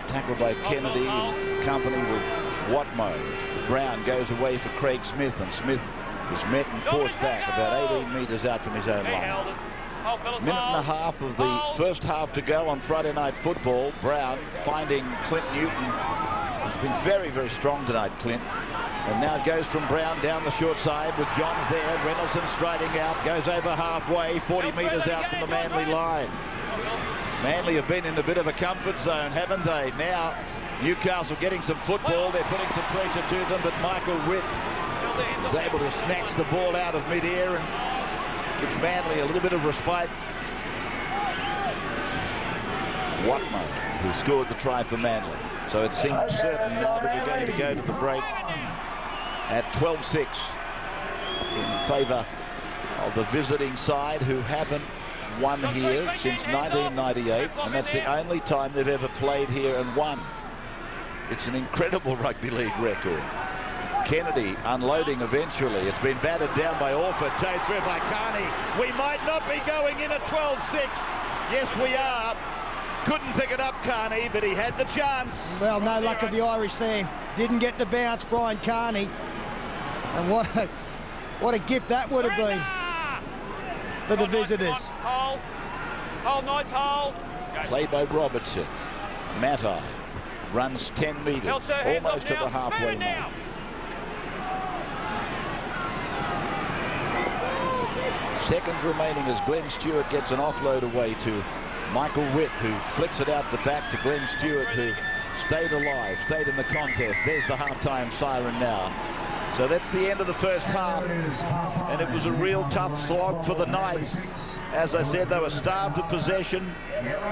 Tackled by Kennedy in company with Watmo. Brown goes away for Craig Smith, and Smith is met and forced back about 18 metres out from his own line. Minute and a half of the first half to go on Friday Night Football. Brown finding Clint Newton. He's been very, very strong tonight, Clint. And now it goes from Brown down the short side with Johns there. Reynoldson striding out, goes over halfway, 40 metres out from the Manly line. Manly have been in a bit of a comfort zone, haven't they? Now Newcastle getting some football. They're putting some pressure to them, but Michael Witt is able to snatch the ball out of mid-air and gives Manly a little bit of respite. Watmo, who scored the try for Manly. So it seems certain now that we're going to go to the break at 12-6 in favour of the visiting side, who haven't won here since 1998, and that's the only time they've ever played here and won. It's an incredible rugby league record. Kennedy unloading eventually. It's been battered down by Orford, towed through by Carney. We might not be going in at 12-6. Yes, we are. Couldn't pick it up, Carney, but he had the chance. Well, no luck of the Irish there. Didn't get the bounce, Brian Carney. And what a gift that would have been for the visitors. Hold, Knights, hold. Played by Robertson. Matai runs 10 metres, almost to the halfway mark. Seconds remaining as Glenn Stewart gets an offload away to Michael Witt, who flicks it out the back to Glenn Stewart, who stayed alive, stayed in the contest. There's the halftime siren now. So that's the end of the first half, and it was a real tough slog for the Knights. As I said, they were starved of possession.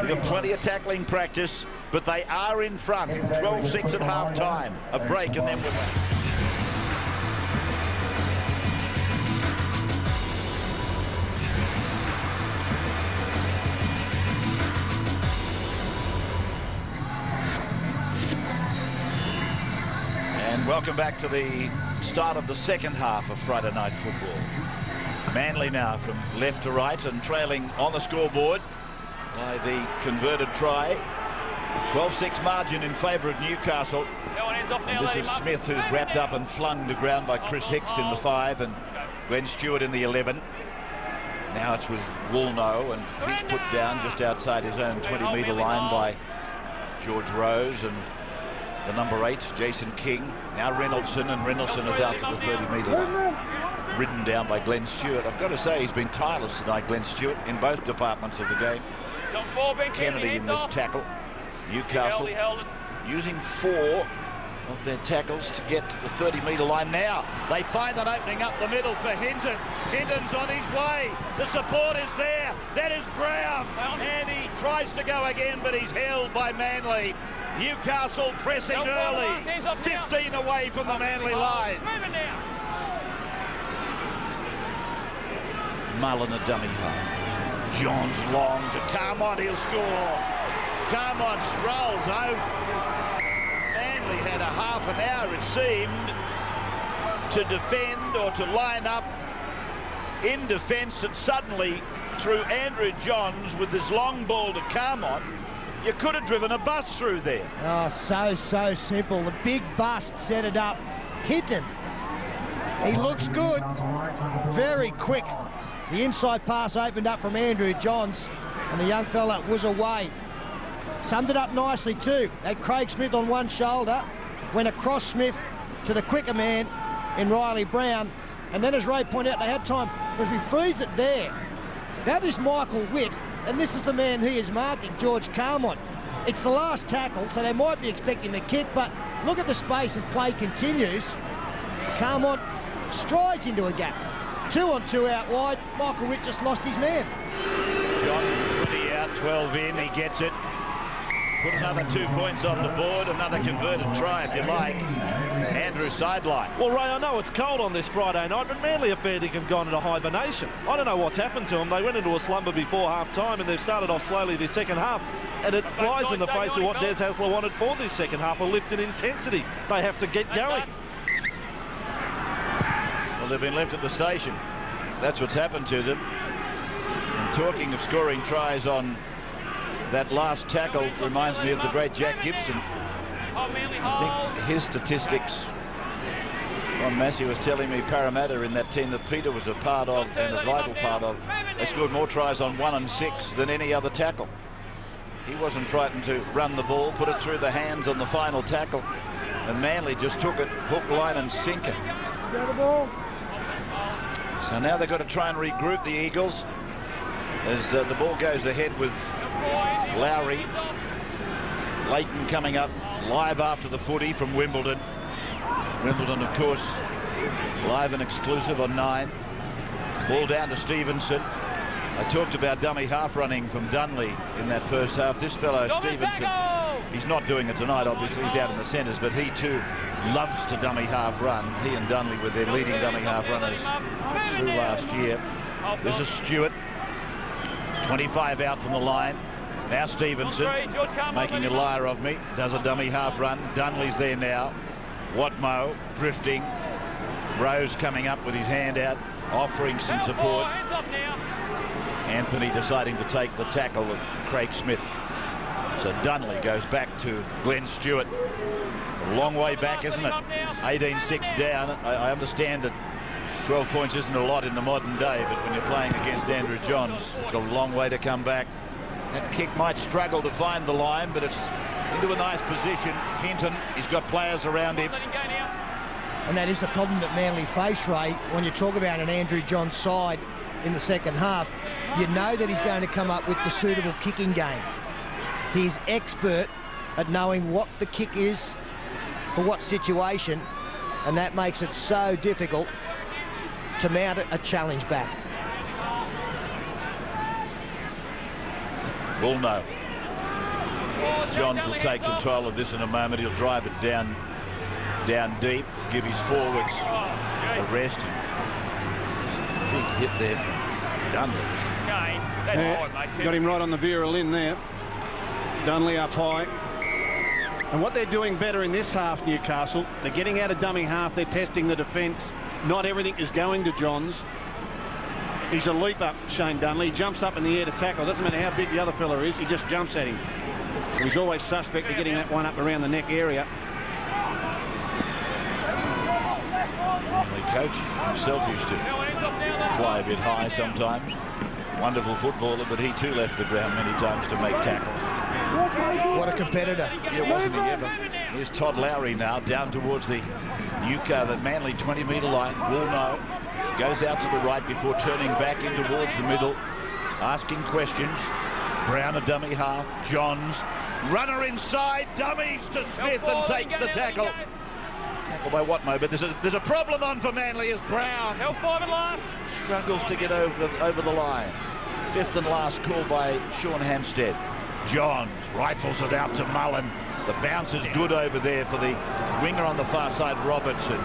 They got plenty of tackling practice, but they are in front. 12-6 at halftime. A break and then we're back. And welcome back to the start of the second half of Friday night football. Manly now from left to right and trailing on the scoreboard by the converted try. 12-6 margin in favour of Newcastle. And this is Smith, who's wrapped up and flung to ground by Chris Hicks in the 5 and Glenn Stewart in the 11. Now it's with Woolnough, and he's put down just outside his own 20-metre line by George Rose, and the number 8, Jason King. Now Reynoldson, and Reynoldson is out to the 30-metre line. Ridden down by Glenn Stewart. I've got to say, he's been tireless tonight, Glenn Stewart, in both departments of the game. Kennedy in this tackle. Newcastle using 4 of their tackles to get to the 30-metre line. Now they find an opening up the middle for Hinton. Hinton's on his way. The support is there. That is Brown, and he tries to go again, but he's held by Manly. Newcastle pressing early. 15 away from the Manly line. Mullen a dummy half. Johns long to Carmont. He'll score. Carmont strolls over. Manly had a half an hour, it seemed, to defend or to line up in defence, and suddenly through Andrew Johns with his long ball to Carmont, you could have driven a bus through there. Oh, so simple. The big bust set it up. Hinton. He looks good. Very quick. The inside pass opened up from Andrew Johns, and the young fella was away. Summed it up nicely too. Had Craig Smith on one shoulder, went across Smith to the quicker man in Riley Brown, and then as Ray pointed out, they had time, because we freeze it there. That is Michael Witt, and this is the man he is marking, George Carmont. It's the last tackle, so they might be expecting the kick, but look at the space as play continues. Carmont strides into a gap. 2 on 2 out wide. Michael Witt just lost his man. Johnson 20 out, 12 in. He gets it. Put another 2 points on the board. Another converted try, if you like. Andrew sideline. Well, Ray, I know it's cold on this Friday night, but Manly are fair dinkum gone into hibernation. I don't know what's happened to them. They went into a slumber before half-time, and they've started off slowly this second half. And it flies in the face of what Des Hasler wanted for this second half, a lift in intensity. They have to get going. Well, they've been left at the station. That's what's happened to them. And talking of scoring tries on that last tackle reminds me of the great Jack Gibson. I think his statistics, Ron Massey was telling me, Parramatta in that team that Peter was a part of and a vital part of, they scored more tries on 1 and 6 than any other tackle. He wasn't frightened to run the ball, put it through the hands on the final tackle, and Manly just took it hook, line and sinker. So now they've got to try and regroup the Eagles as the ball goes ahead with Lowry. Leighton coming up live after the footy from Wimbledon. Wimbledon, of course, live and exclusive on 9. Ball down to Stevenson. I talked about dummy half running from Dunley in that first half. This fellow, Stevenson, he's not doing it tonight, obviously. He's out in the centres, but he too loves to dummy half run. He and Dunley were their leading dummy half runners through last year. This is Stewart. 25 out from the line. Now Stevenson making a liar of me. Does a dummy half run. Dunley's there now. Watmoe drifting. Rose coming up with his hand out, offering some support. Anthony deciding to take the tackle of Craig Smith. So Dunley goes back to Glenn Stewart. A long way back, isn't it? 18-6 down. I understand that 12 points isn't a lot in the modern day, but when you're playing against Andrew Johns, it's a long way to come back. That kick might struggle to find the line, but it's into a nice position. Hinton, he's got players around him. And that is the problem that Manly face, Ray, when you talk about an Andrew Johns side. in the second half, you know that he's going to come up with the suitable kicking game. He's expert at knowing what the kick is for what situation, and that makes it so difficult to mount a challenge back. We'll know. Johns will take control of this in a moment. He'll drive it down deep, give his forwards a rest. There's a big hit there from Dunley. Got him right on the Vera Lynn there. Dunley up high. And what they're doing better in this half, Newcastle, they're getting out of dummy half, they're testing the defence. Not everything is going to Johns. He's a leap up, Shane Dunley. He jumps up in the air to tackle. Doesn't matter how big the other fella is, he just jumps at him. So he's always suspect of getting that one up around the neck area. Manly coach himself used to fly a bit high sometimes. Wonderful footballer, but he too left the ground many times to make tackles. What a competitor. Yeah, wasn't he ever? Here's Todd Lowry now down towards the Newcastle, the Manly 20-metre line. Woolnough goes out to the right before turning back in towards the middle, asking questions. Brown a dummy half. Johns, runner inside, dummies to Smith and takes the tackle. Tackle by Watmo, but there's a problem on for Manly as Brown struggles to get over the line. Fifth and last call by Sean Hampstead. Johns rifles it out to Mullen. The bounce is good over there for the winger on the far side, Robertson.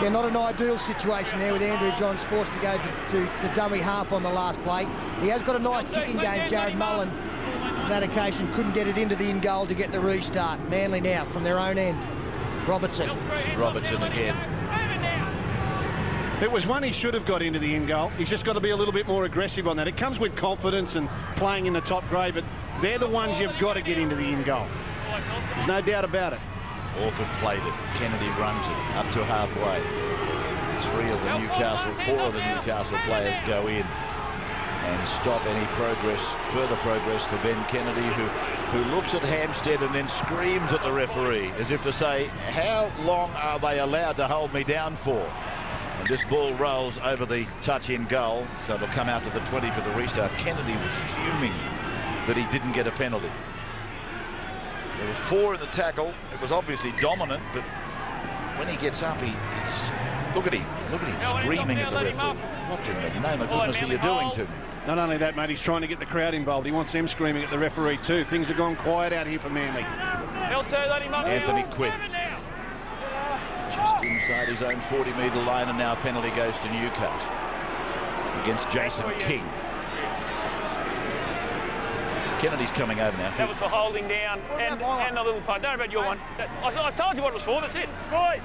Yeah, not an ideal situation there with Andrew Johns forced to go to dummy half on the last play. He has got a nice kicking game, Jared Mullen. On that occasion, couldn't get it into the in goal to get the restart. Manly now from their own end. Robertson. Robertson again. It was one he should have got into the in goal. He's just got to be a little bit more aggressive on that. It comes with confidence and playing in the top grade, but they're the ones you've got to get into the in goal. There's no doubt about it. Orford played it. Kennedy runs it up to halfway. 4 of the Newcastle players go in and stop any progress, further progress for Ben Kennedy, who looks at Hampstead and then screams at the referee as if to say, how long are they allowed to hold me down for? And this ball rolls over the touch in goal, so they'll come out to the 20 for the restart. Kennedy was fuming that he didn't get a penalty. There were 4 in the tackle. It was obviously dominant, but when he gets up, look at him screaming at the referee. What in the name of goodness are you doing to me? Not only that, mate, he's trying to get the crowd involved. He wants them screaming at the referee too. Things have gone quiet out here for Manly. Anthony Quinn. Just inside his own 40-metre line, and now a penalty goes to Newcastle against Jason King. Kennedy's coming over now. That was for holding down and a little punt. Don't know about your one. I told you what it was for, that's it. Boys.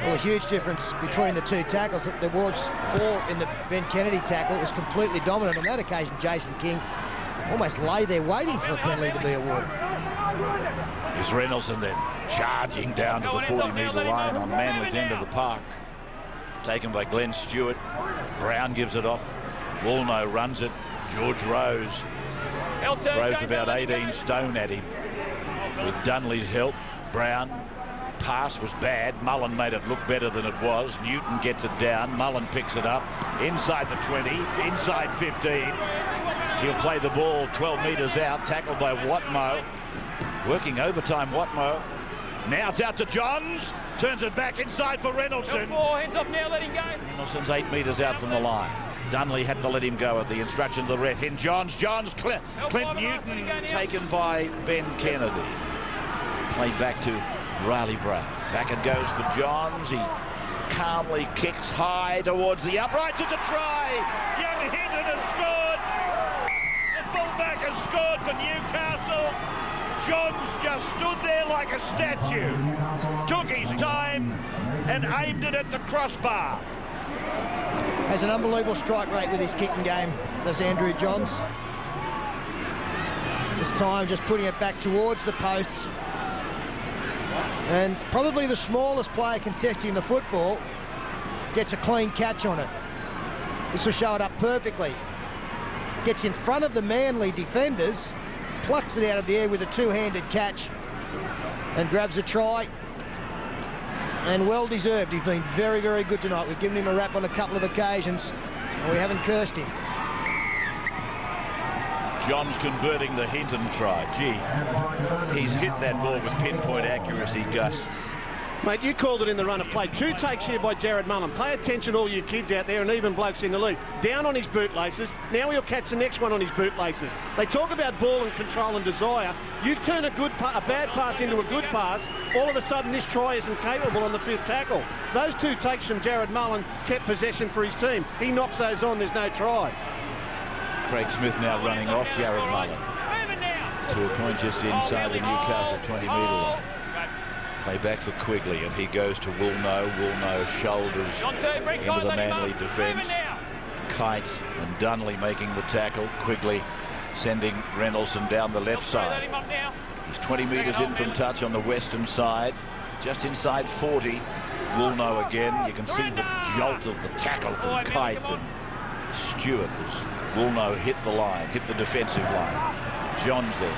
Well, a huge difference between the two tackles. There was 4 in the Ben Kennedy tackle. It was completely dominant. On that occasion, Jason King almost lay there waiting for a penalty to be awarded. Is Reynolds then charging down to the 40-metre line on Manly's end of the park. Taken by Glenn Stewart. Brown gives it off. Woolnough runs it. George Rose throws about 18 stone at him. With Dunley's help, Brown. Pass was bad. Mullen made it look better than it was. Newton gets it down. Mullen picks it up. Inside the 20, inside 15. He'll play the ball 12 metres out. Tackled by Watmo. Working overtime, Watmo. Now it's out to Johns. Turns it back inside for Reynoldson. Hands off now, let him go. Reynoldson's 8 metres out from the line. Dunley had to let him go at the instruction of the ref. In Johns, Clint Newton taken by Ben Kennedy. Played back to Riley Brown. Back it goes for Johns. He calmly kicks high towards the uprights. It's a try. Young Hinton has scored. The fullback has scored for Newcastle. Johns just stood there like a statue. Took his time and aimed it at the crossbar. Has an unbelievable strike rate with his kicking game, does Andrew Johns. This time just putting it back towards the posts. And probably the smallest player contesting the football gets a clean catch on it. This will show it up perfectly. Gets in front of the Manly defenders, plucks it out of the air with a two-handed catch and grabs a try. And well deserved. He's been very, very good tonight. We've given him a rap on a couple of occasions. We haven't cursed him. John's converting the Hinton try. Gee, he's hit that ball with pinpoint accuracy, Gus. Mate, you called it in the run of play. 2 takes here by Jared Mullen. Pay attention, all you kids out there, and even blokes in the league. Down on his bootlaces. Now he'll catch the next one on his bootlaces. They talk about ball and control and desire. You turn a bad pass into a good pass, all of a sudden this try isn't capable on the 5th tackle. Those 2 takes from Jared Mullen kept possession for his team. He knocks those on, there's no try. Craig Smith now running off Jared Mullen to a point just inside the Newcastle 20-metre line. Play back for Quigley, and he goes to Woolnough. Woolnough shoulders into the Manly defence. Kite and Dunley making the tackle. Quigley sending Reynoldson down the left side. He's 20 metres in from touch on the western side, just inside 40. Woolnough again. You can see the jolt of the tackle from Kite and Stewart as Woolnough hit the line, hit the defensive line. Johns then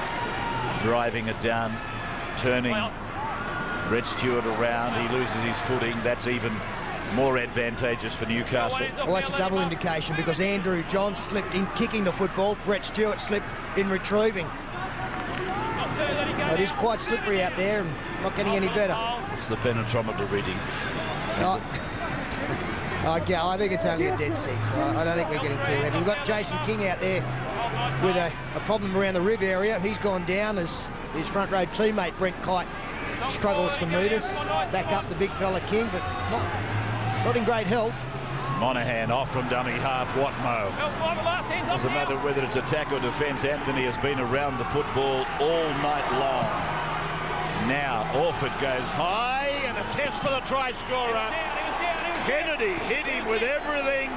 driving it down, turning Brett Stewart around. He loses his footing. That's even more advantageous for Newcastle. Well, that's a double indication because Andrew Johns slipped in kicking the football. Brett Stewart slipped in retrieving. It is quite slippery out there and not getting any better. It's the penetrometer reading. I think it's only a dead 6. I don't think we're getting too heavy. We've got Jason King out there with a problem around the rib area. He's gone down as his front row teammate Brent Kite struggles for metres. Back up the big fella King, but not in great health. Monahan off from dummy half. Watmo. Doesn't matter whether it's attack or defence. Anthony has been around the football all night long. Now Orford goes high and a test for the try scorer. Kennedy hit him with everything.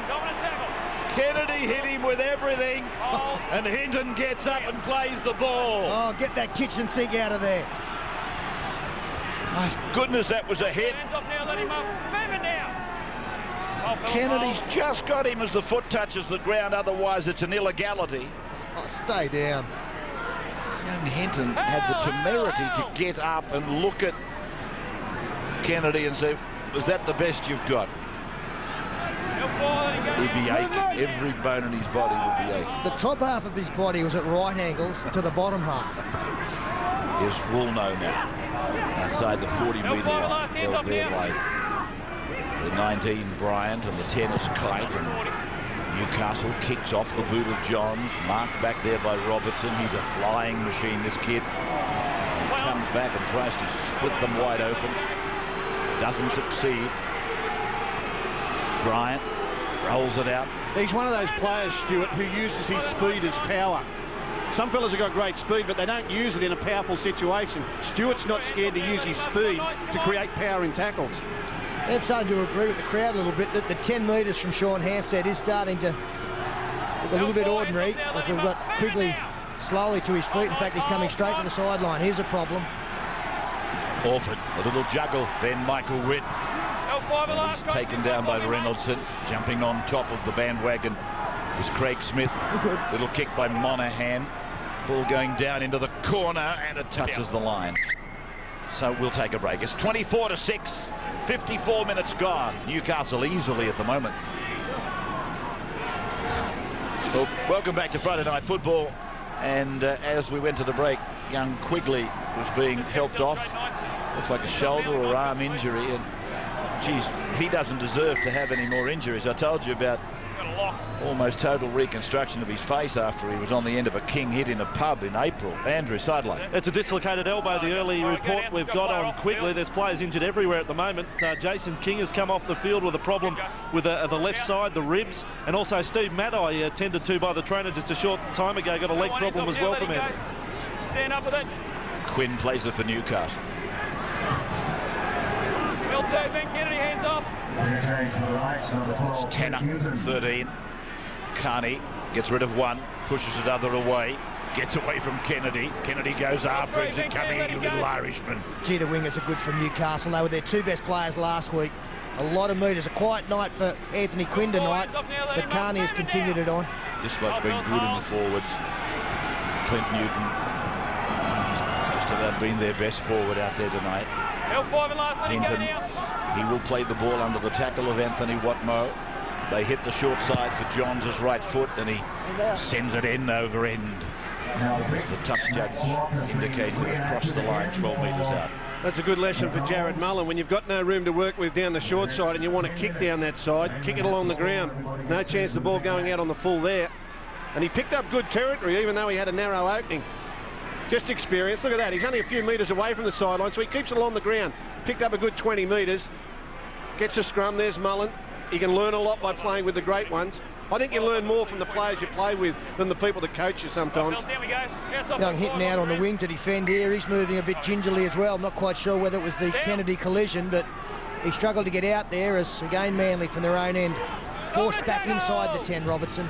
Kennedy hit him with everything. And Hinton gets up and plays the ball. Oh, get that kitchen sink out of there. My goodness, that was a hit. Kennedy's just got him as the foot touches the ground. Otherwise, it's an illegality. Oh, stay down. Young Hinton had the temerity to get up and look at Kennedy and say, was that the best you've got? He'd be aching. Every bone in his body would be aching. The top half of his body was at right angles to the bottom half. Here's Woolnough now. Outside the 40-metre line. Held there by the 19 Bryant and the 10 is Kite. And Newcastle kicks off the boot of Johns. Marked back there by Robertson. He's a flying machine, this kid. And comes back and tries to split them wide open. Doesn't succeed. Bryant rolls it out. He's one of those players, Stewart, who uses his speed as power. Some fellas have got great speed, but they don't use it in a powerful situation. Stewart's not scared to use his speed to create power in tackles. I'm starting to agree with the crowd a little bit that the 10 metres from Sean Hampstead is starting to look a little bit ordinary. As we've got Quigley slowly to his feet. In fact, he's coming straight to the sideline. Here's a problem. Orford, a little juggle. Then Michael Witt. And he's taken down by Reynoldson. Jumping on top of the bandwagon is Craig Smith. Little kick by Monahan. Ball going down into the corner and it touches the line. So we'll take a break. It's 24-6. 54 minutes gone. Newcastle easily at the moment. Well, welcome back to Friday Night Football. And as we went to the break, young Quigley was being helped off. Looks like a shoulder or arm injury. And geez, he doesn't deserve to have any more injuries. I told you about almost total reconstruction of his face after he was on the end of a king hit in a pub in April. Andrew, sideline. It's a dislocated elbow, the early report we've got on Quigley. There's players injured everywhere at the moment. Jason King has come off the field with a problem with the left side, the ribs, and also Steve Maddai, attended to by the trainer just a short time ago, got a leg problem as well from him. Stand up with it. Quinn plays it for Newcastle. Kennedy, hands up. It's Tenner, 13. Carney gets rid of one, pushes another away, gets away from Kennedy. Kennedy goes after him, and coming in, you little Irishman. Gee, the wingers are good from Newcastle. They were their 2 best players last week. A lot of metres. A quiet night for Anthony Quinn tonight, but Carney has continued it on. This bloke's been good in the forwards. Clint Newton, he's just about been their best forward out there tonight. Hinton, he will play the ball under the tackle of Anthony Watmo. They hit the short side for Johns' right foot, and he sends it end over end. As the touch judge indicates that it crossed the line 12 metres out. That's a good lesson for Jared Mullen. When you've got no room to work with down the short side and you want to kick down that side, kick it along the ground. No chance of the ball going out on the full there. And he picked up good territory, even though he had a narrow opening. Just experience. Look at that. He's only a few metres away from the sideline, so he keeps it along the ground. Picked up a good 20 metres. Gets a scrum. There's Mullen. He can learn a lot by playing with the great ones. I think you learn more from the players you play with than the people that coach you sometimes. Young Hinton out on the wing to defend here. He's moving a bit gingerly as well. I'm not quite sure whether it was the Kennedy collision, but he struggled to get out there as, again, Manly from their own end forced back inside the 10, Robertson.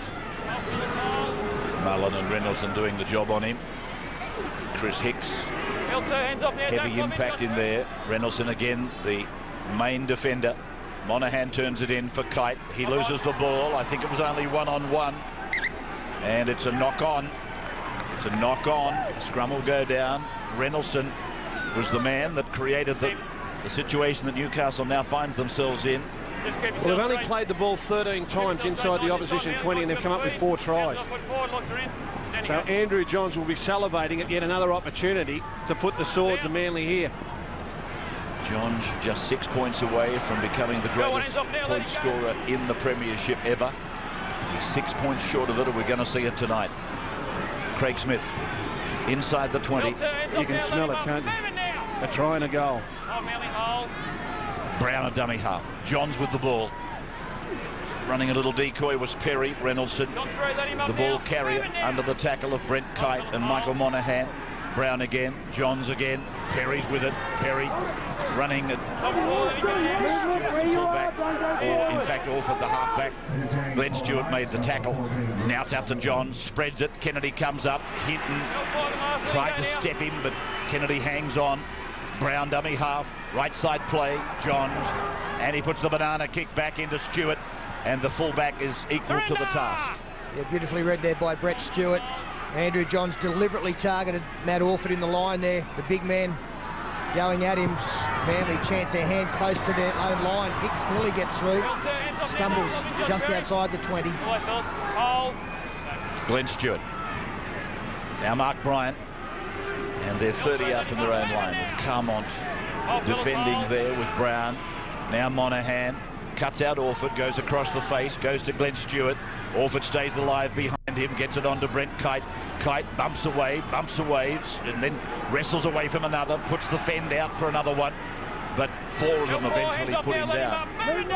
Mullen and Reynolds doing the job on him. Chris Hicks, heavy impact in there. Reynolds again, the main defender. Monahan turns it in for Kite. He loses the ball. I think it was only one-on-one. And it's a knock-on. It's a knock-on. The scrum will go down. Reynolds was the man that created the situation that Newcastle now finds themselves in. Well, they've only played the ball 13 times inside the opposition 20, and they've come up with 4 tries. So Andrew Johns will be salivating at yet another opportunity to put the sword to Manly here. Johns just 6 points away from becoming the greatest point scorer in the premiership ever. He's 6 points short of it, and we're going to see it tonight. Craig Smith inside the 20. You can smell it, can't you? A try and a goal. Brown a dummy half. Johns with the ball. Running a little decoy was Perry. Reynoldson, the ball carrier under the tackle of Brent Kite and Michael Monahan. Brown again, Johns again, Perry's with it. Perry running at Stewart, the fullback, or in fact off at the halfback. Glenn Stewart made the tackle. Now it's out to Johns, spreads it. Kennedy comes up. Hinton tried to step him, but Kennedy hangs on. Brown dummy half, right side play, Johns, and he puts the banana kick back into Stewart, and the fullback is equal to the task. Yeah, beautifully read there by Brett Stewart. Andrew Johns deliberately targeted Matt Orford in the line there. The big man going at him. Manly chance their hand close to their own line. Hicks nearly gets through. Stumbles just outside the 20. Glenn Stewart. Now Mark Bryant. And they're 30 out from their own line with Carmont defending there with Brown. Now Monahan cuts out Orford, goes across the face, goes to Glenn Stewart. Orford stays alive behind him, gets it on to Brent Kite. Kite bumps away, and then wrestles away from another, puts the fend out for another one. But 4 of them eventually put him down.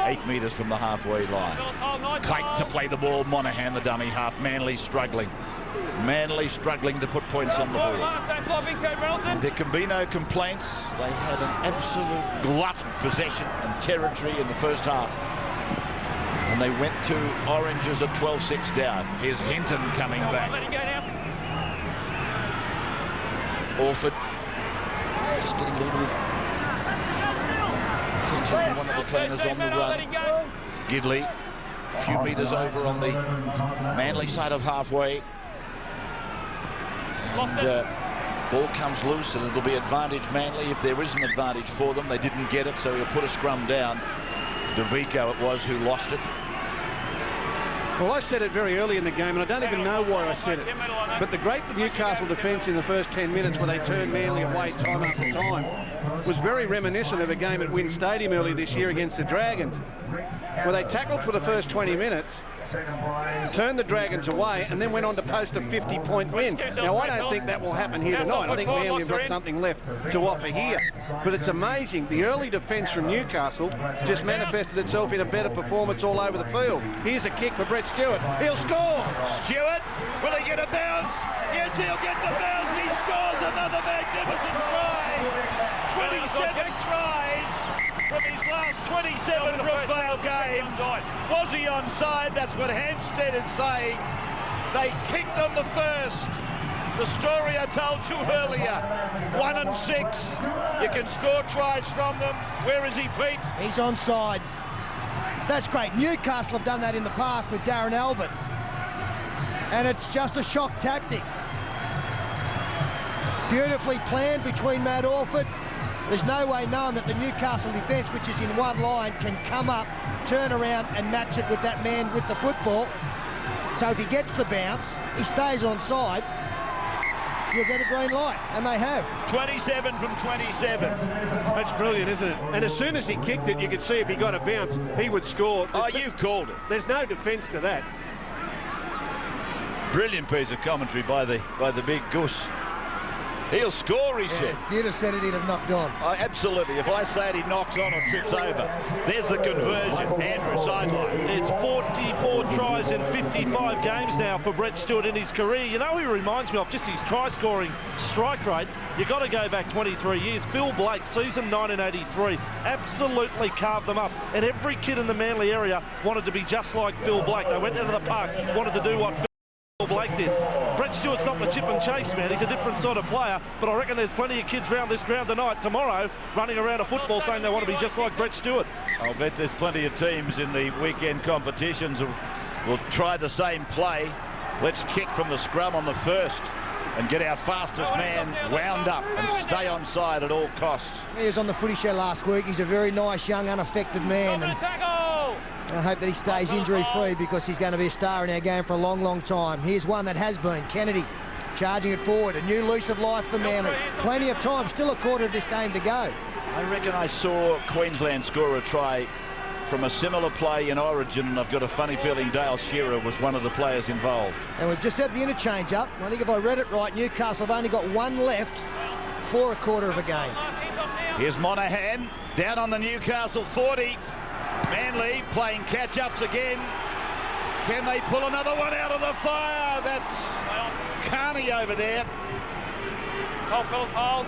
8 metres from the halfway line. Kite to play the ball, Monahan the dummy half. Manly struggling. Manly struggling to put points on the board. And there can be no complaints. They had an absolute glut of possession and territory in the first half. And they went to Oranges at 12-6 down. Here's Hinton coming back. Orford just getting a little bit of attention from one of the trainers on the run. Gidley, a few metres over on the Manly side of halfway. And ball comes loose, and it'll be advantage Manly if there is an advantage for them. They didn't get it, so he'll put a scrum down. DeVico it was who lost it. Well, I said it very early in the game, and I don't even know why I said it. But the great Newcastle defence in the first 10 minutes, where they turned Manly away time after time, was very reminiscent of a game at Wynn Stadium earlier this year against the Dragons, where they tackled for the first 20 minutes, turned the Dragons away, and then went on to post a 50-point win. Now, I don't think that will happen here tonight. I think Manly have got something left to offer here. But it's amazing. The early defence from Newcastle just manifested itself in a better performance all over the field. Here's a kick for Brett Stewart. He'll score! Stewart, will he get a bounce? Yes, he'll get the bounce. He scores another magnificent try. 27 tries from his last 27 Brookvale games. Was he onside? That's what Hampstead is saying. They kicked on the first. The story I told you earlier. 1 and 6. You can score tries from them. Where is he, Pete? He's onside. That's great. Newcastle have done that in the past with Darren Albert. And it's just a shock tactic. Beautifully planned between Matt Orford There's no way knowing that the Newcastle defence, which is in one line, can come up, turn around and match it with that man with the football. So if he gets the bounce, he stays on side, you'll get a green light, and they have. 27 from 27. That's brilliant, isn't it? And as soon as he kicked it, you could see if he got a bounce, he would score. You called it. There's no defence to that. Brilliant piece of commentary by the big Goose. He'll score, he said. If you'd have said it, he'd have knocked on. Absolutely. If I say it, he knocks on or trips over. There's the conversion. Andrew, sideline. It's 44 tries in 55 games now for Brett Stewart in his career. You know, he reminds me of just his try-scoring strike rate. You've got to go back 23 years. Phil Blake, season 1983, absolutely carved them up. And every kid in the Manly area wanted to be just like Phil Blake. They went into the park, wanted to do what Phil Blake did. Brett Stewart's not the chip and chase man. He's a different sort of player, but I reckon there's plenty of kids around this ground tomorrow running around a football saying they want to be just like Brett Stewart. I'll bet there's plenty of teams in the weekend competitions will try the same play. Let's kick from the scrum on the first and get our fastest man wound up and stay on side at all costs. He was on the footy show last week. He's a very nice, young, unaffected man. And I hope that he stays injury-free because he's going to be a star in our game for a long, long time. Here's one that has been. Kennedy charging it forward. A new lease of life for Manly. Plenty of time. Still a quarter of this game to go. I reckon I saw Queensland score a try from a similar play in Origin, and I've got a funny feeling Dale Shearer was one of the players involved. And we've just had the interchange up. I think if I read it right, Newcastle have only got one left for a quarter of a game. Here's Monahan down on the Newcastle 40. Manly playing catch-ups again. Can they pull another one out of the fire? That's Carney over there. Hold, fellas, hold.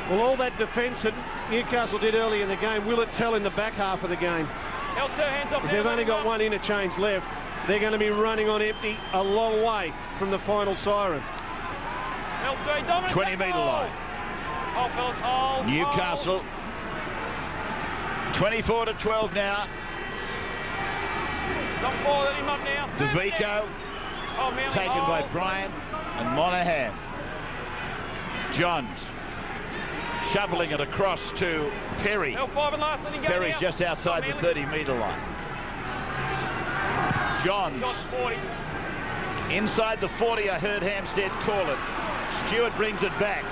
Well, all that defence that Newcastle did early in the game, will it tell in the back half of the game? Held 2 hands up. If they've only got one interchange left, they're going to be running on empty a long way from the final siren. 20-metre line. Hold, fellas, hold. Newcastle 24-12 now. Top 4, let him up now. DeVico taken by Bryant and Monahan. Johns shoveling it across to Perry. Perry's just outside the 30-metre line. Johns inside the 40. I heard Hampstead call it. Stewart brings it back.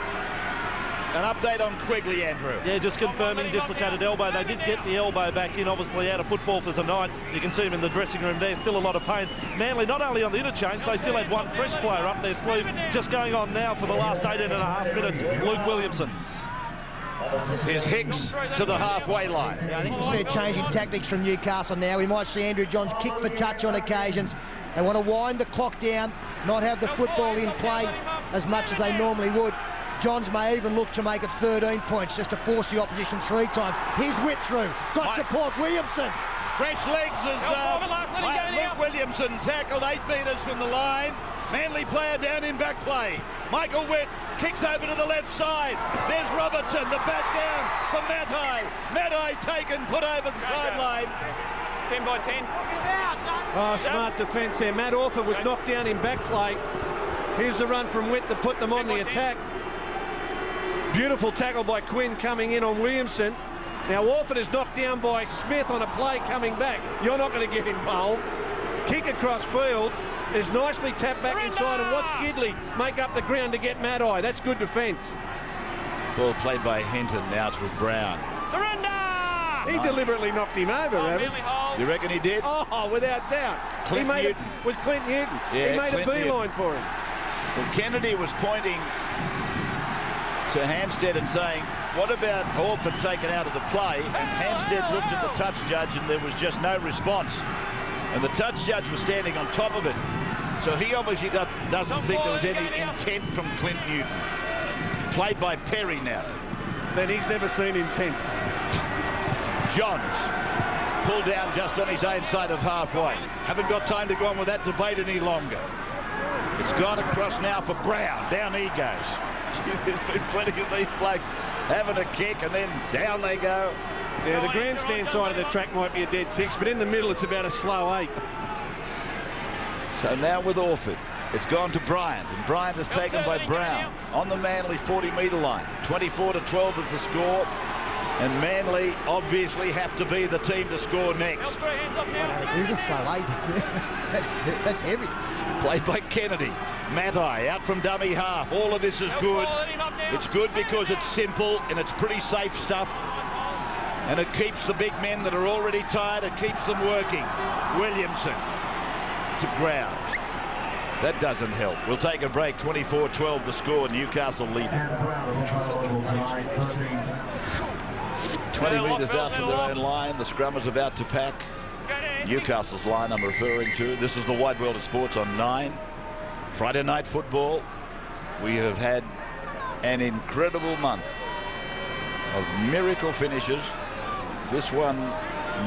An update on Quigley, Andrew. Yeah, just confirming dislocated elbow. They did get the elbow back in, obviously out of football for tonight. You can see him in the dressing room there, still a lot of pain. Manly not only on the interchange, they still had one fresh player up their sleeve, just going on now for the last 18.5 minutes, Luke Williamson. Here's Hicks to the halfway line. Yeah, I think we'll see a change in tactics from Newcastle now. We might see Andrew Johns kick for touch on occasions. They want to wind the clock down, not have the football in play as much as they normally would. Johns may even look to make it 13 points just to force the opposition 3 times. Here's Whitrow, got support, Williamson. Fresh legs as Luke Williamson tackled 8 metres from the line. Manly player down in back play. Michael Witt kicks over to the left side. There's Robertson, the back down for Matai. Matai taken, put over the sideline. 10 by 10. Oh, smart defence there. Matt Orford was knocked down in back play. Here's the run from Witt to put them on the attack. Beautiful tackle by Quinn coming in on Williamson. Now Orford is knocked down by Smith on a play coming back. You're not going to get involved. Kick across field is nicely tapped back inside, and watch Gidley make up the ground to get Matai. That's good defence. Ball played by Hinton, now it's with Brown. Surrender! He deliberately knocked him over, Evans. You reckon he did? Oh, without doubt. Clint Newton. Was Clint Newton. Yeah, he made Clint a beeline Newton for him. Well, Kennedy was pointing to Hampstead and saying, what about Orford taken out of the play? And Hampstead looked at the touch judge and there was just no response. And the touch judge was standing on top of it. So he obviously doesn't think there was any intent from Clint Newton. Played by Perry now. Then he's never seen intent. Johns pulled down just on his own side of halfway. Haven't got time to go on with that debate any longer. It's gone across now for Brown. Down he goes. There's been plenty of these blokes having a kick and then down they go. Yeah, the grandstand side of the track might be a dead 6, but in the middle it's about a slow 8. So now with Orford. It's gone to Bryant, and Bryant is taken by Brown on the Manly 40-metre line. 24-12 is the score, and Manly obviously have to be the team to score next. There's a slow 8, isn't it? That's heavy. Played by Kennedy. Matai out from dummy half. All of this is good. It's good because it's simple and it's pretty safe stuff. And it keeps the big men that are already tired, it keeps them working. Williamson to ground. That doesn't help. We'll take a break. 24-12 the score. Newcastle leading. 20 metres out from their own line. The scrum is about to pack. Newcastle's line I'm referring to. This is the Wide World of Sports on 9. Friday night football. We have had an incredible month of miracle finishes. This one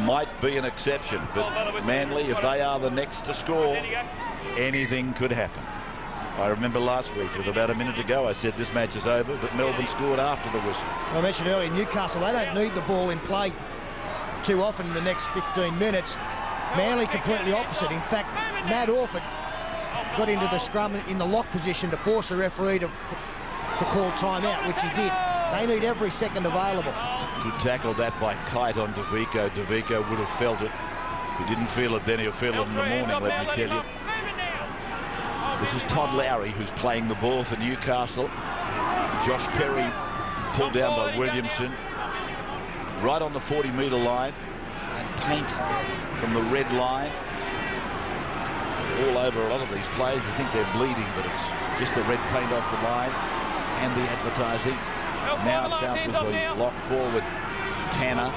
might be an exception, but Manly, if they are the next to score, anything could happen. I remember last week, with about a minute to go, I said this match is over, but Melbourne scored after the whistle. I mentioned earlier, Newcastle, they don't need the ball in play too often in the next 15 minutes. Manly completely opposite. In fact, Matt Orford got into the scrum in the lock position to force the referee to call timeout, which he did. They need every second available. To tackle that by Kite on DeVico. DeVico would have felt it. If he didn't feel it then, he'll feel it in the morning, let me tell you. This is Todd Lowry who's playing the ball for Newcastle. Josh Perry pulled down by Williamson. Right on the 40-metre line. That paint from the red line all over a lot of these players. You think they're bleeding, but it's just the red paint off the line and the advertising. Now it's out with the lock forward, Tanner.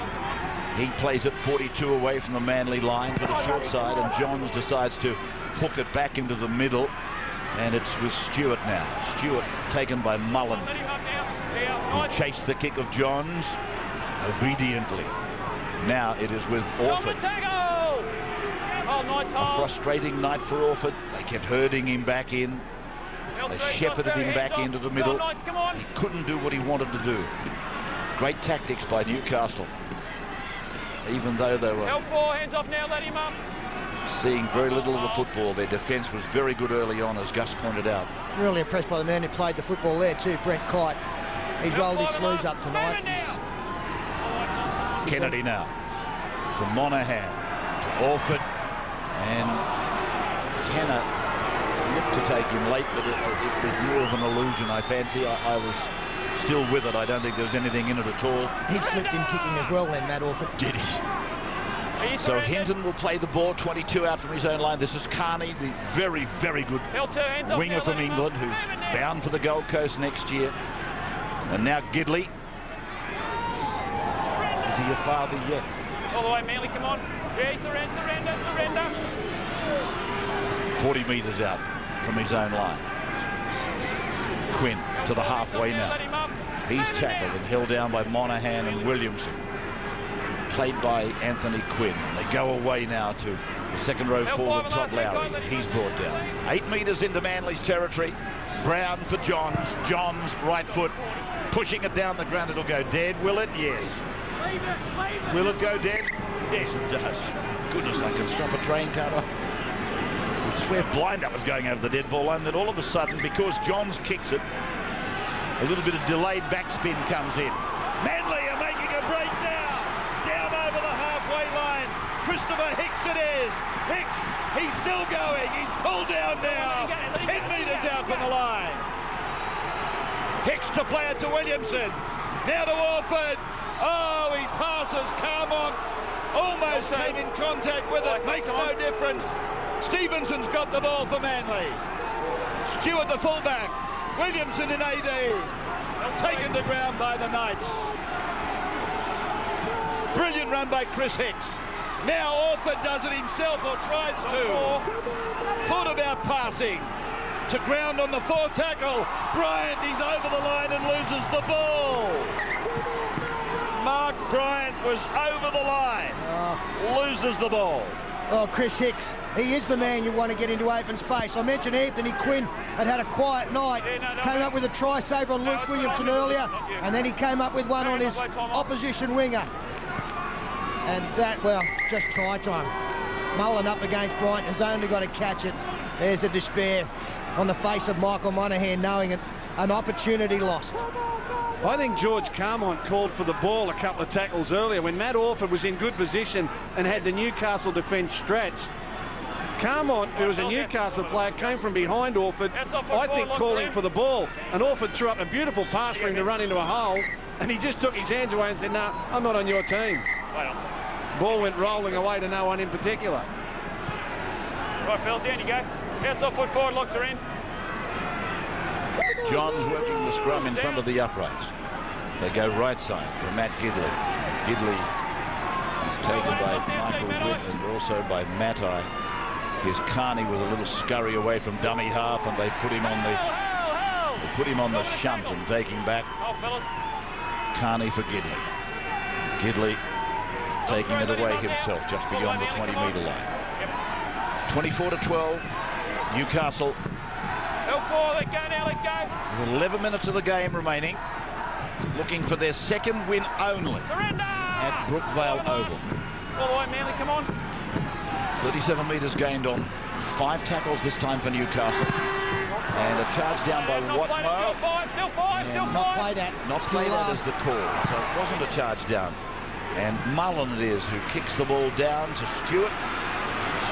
He plays it 42 away from the Manly line to the short side, and Johns decides to hook it back into the middle, and it's with Stewart now. Stewart taken by Mullen, who chased the kick of Johns obediently. Now it is with Orford. A frustrating night for Orford. They kept herding him back in. They shepherded him back into the middle. He couldn't do what he wanted to do. Great tactics by Newcastle. Even though they were seeing very little of the football, their defence was very good early on, as Gus pointed out. Really impressed by the man who played the football there too, Brent Kite. He's rolled his sleeves up tonight. Kennedy now from Monahan to Orford, and Tanner looked to take him late, but it was more of an illusion, I fancy. I was still with it. I don't think there was anything in it at all. He slipped in kicking as well then, Matt Orford. Did he? So Hinton will play the ball, 22 out from his own line. This is Carney, the very, very good winger from England, who's bound for the Gold Coast next year. And now Gidley. Is he a father yet? All the way, Manly, come on. Yeah, surrender. 40 metres out from his own line. Quinn to the halfway now. He's tackled and held down by Monahan and Williamson. Played by Anthony Quinn. And they go away now to the second row forward, Todd Lowry. He's brought down. 8 metres into Manly's territory. Brown for Johns. Johns, right foot. Pushing it down the ground. It'll go dead. Will it? Yes. Will it go dead? Yes, it does. Goodness, I can stop a train, can't I? I'd swear blind-up was going over the dead ball line. Then all of a sudden, because Johns kicks it, a little bit of delayed backspin comes in. Manly are making a break now. Down over the halfway line. Christopher Hicks it is. Hicks, he's still going. He's pulled down now. 10 metres out from the line. Hicks to play it to Williamson. Now to Orford. Oh, he passes. Carmont almost came in contact with it. Makes no difference. Stevenson's got the ball for Manly. Stewart the fullback. Williamson in AD. Taken to ground by the Knights. Brilliant run by Chris Hicks. Now Orford does it himself, or tries to. Thought about passing. To ground on the fourth tackle. Bryant, he's over the line and loses the ball. Mark Bryant was over the line. Loses the ball. Oh, Chris Hicks, he is the man you want to get into open space. I mentioned Anthony Quinn had had a quiet night. Came up with a try save on Luke Williamson earlier, and then he came up with one on his opposition winger. And that, well, just try time. Mullen up against Bryant has only got to catch it. There's the despair on the face of Michael Monaghan, knowing it, an opportunity lost. I think George Carmont called for the ball a couple of tackles earlier when Matt Orford was in good position and had the Newcastle defence stretched. Carmont, who was a Newcastle player, came from behind Orford, I think calling for the ball, and Orford threw up a beautiful pass for him to run into a hole, and he just took his hands away and said, "No, I'm not on your team." Ball went rolling away to no one in particular. Right, Phil, down you go. Outside foot forward, locks are in. John's working the scrum in front of the uprights. They go right side for Matt Gidley. Gidley is taken by Michael Witt and also by Matai. Here's Carney with a little scurry away from dummy half, and they put him on the shunt and take him back. Carney for Gidley. Gidley taking it away himself just beyond the 20-metre line. 24-12, Newcastle. With 11 minutes of the game remaining, looking for their second win only at Brookvale Oval. All the way, Manly, come on. 37 metres gained on 5 tackles this time for Newcastle. And a charge down by Watmo. Still five. Not played at. Not played at as the call, so it wasn't a charge down. And Mullen it is who kicks the ball down to Stewart.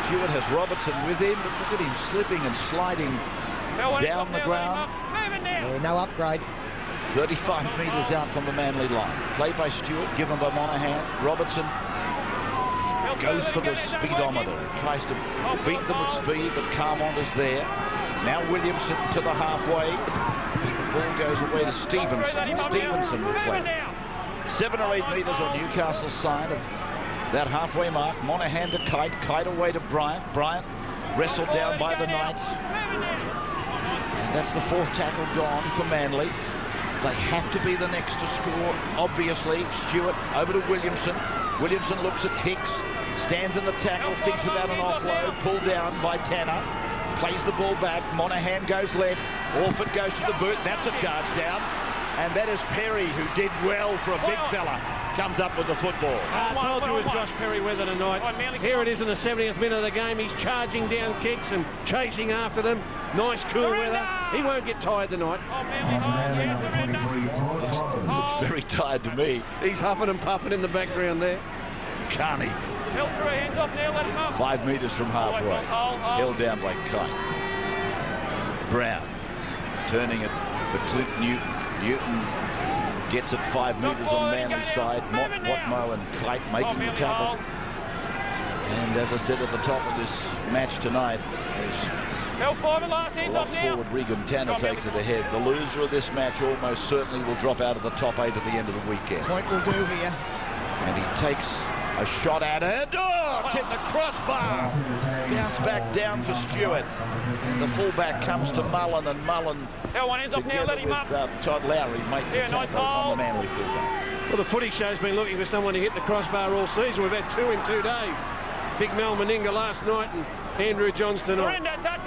Stewart has Robertson with him, but look at him slipping and sliding down the ground. Yeah, no upgrade. 35 metres out from the Manly line. Played by Stewart, given by Monaghan. Robertson goes for the speedometer. He tries to beat them with speed, but Carmont is there. Now Williamson to the halfway. The ball goes away to Stevenson. Stevenson will play. 7 or 8 metres on Newcastle's side of that halfway mark. Monaghan to Kite. Kite away to Bryant. Bryant wrestled down by the Knights. And that's the 4th tackle gone for Manly. They have to be the next to score, obviously. Stewart over to Williamson. Williamson looks at Hicks, stands in the tackle, thinks about an offload, pulled down by Tanner, plays the ball back. Monaghan goes left. Orford goes to the boot. That's a charge down. And that is Perry, who did well for a big fella. Comes up with the football. I told you it was Josh Perry-Weather tonight. Here it is in the 70th minute of the game. He's charging down kicks and chasing after them. Nice, cool weather. He won't get tired tonight. Looks very tired to me. He's huffing and puffing in the background there. Carney. 5 metres from halfway. Held down by Kite. Brown turning it for Clint Newton. Newton gets it 5 metres on Manly's side. Watmo and Kite making the tackle. And as I said at the top of this match tonight, as lock forward Regan Tanner takes it ahead, the loser of this match almost certainly will drop out of the top 8 at the end of the weekend. Point will do here. And he takes a shot at it. Oh, it's hit the crossbar. Bounce back down for Stewart. And the fullback comes to Mullen, and Mullen together with Todd Lowry make the tackle on the Manly fullback. Well, the footy show's been looking for someone to hit the crossbar all season. We've had 2 in 2 days. Big Mel Meninga last night and Andrew Johns tonight. Touch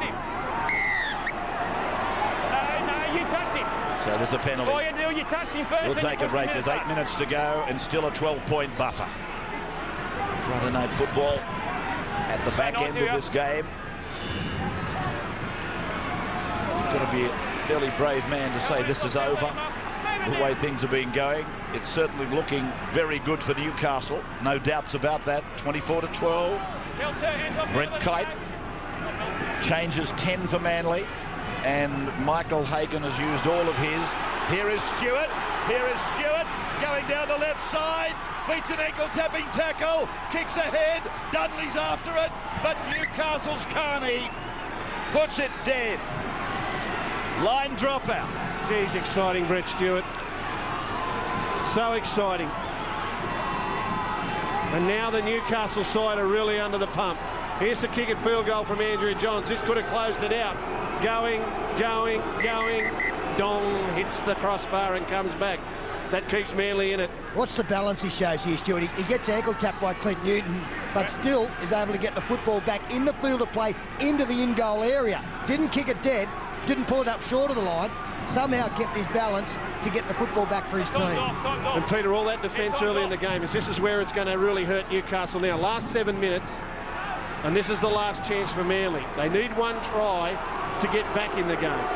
him. No, you touched him. So there's a penalty. All you do, you touched him first. We'll take a break. There's 8 minutes to go and still a 12-point buffer. Friday night football at the back end of this game. You've got to be a fairly brave man to say this is over. The way things have been going, it's certainly looking very good for Newcastle. No doubts about that. 24-12. Brent Kite changes 10 for Manly. And Michael Hagan has used all of his. Here is Stewart. Going down the left side. Beats an ankle-tapping tackle. Kicks ahead. Dudley's after it. But Newcastle's Carney puts it dead. Line dropout. Geez, exciting, Brett Stewart. So exciting. And now the Newcastle side are really under the pump. Here's the kick at field goal from Andrew Johns. This could have closed it out. Going. Dong, hits the crossbar and comes back. That keeps Manly in it. What's the balance he shows here, Stuart? He gets ankle tapped by Clint Newton, but still is able to get the football back in the field of play into the in-goal area. Didn't kick it dead, didn't pull it up short of the line, somehow kept his balance to get the football back for his team. And Peter, all that defence early in the game, this is where it's going to really hurt Newcastle now. Last 7 minutes, And this is the last chance for Manly. They need one try to get back in the game,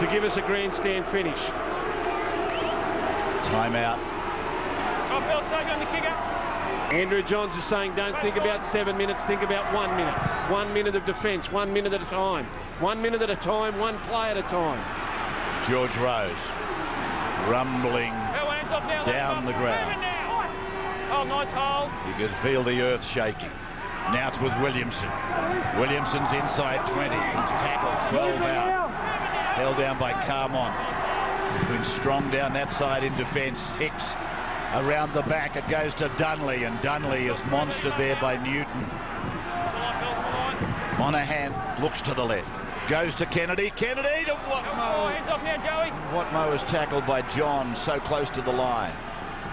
to give us a grandstand finish. Timeout. Andrew Johns is saying don't think about 7 minutes, think about 1 minute. 1 minute of defence, 1 minute at a time. 1 minute at a time, one play at a time. George Rose rumbling down the ground. You could feel the earth shaking. Now it's with Williamson. Williamson's inside 20. He's tackled 12 out. Held down by Carmon. He's been strong down that side in defence. Hicks around the back. It goes to Dunley, and Dunley is monstered there by Newton. Monahan looks to the left. Goes to Kennedy. Kennedy to Watmough. Watmough is tackled by John, so close to the line.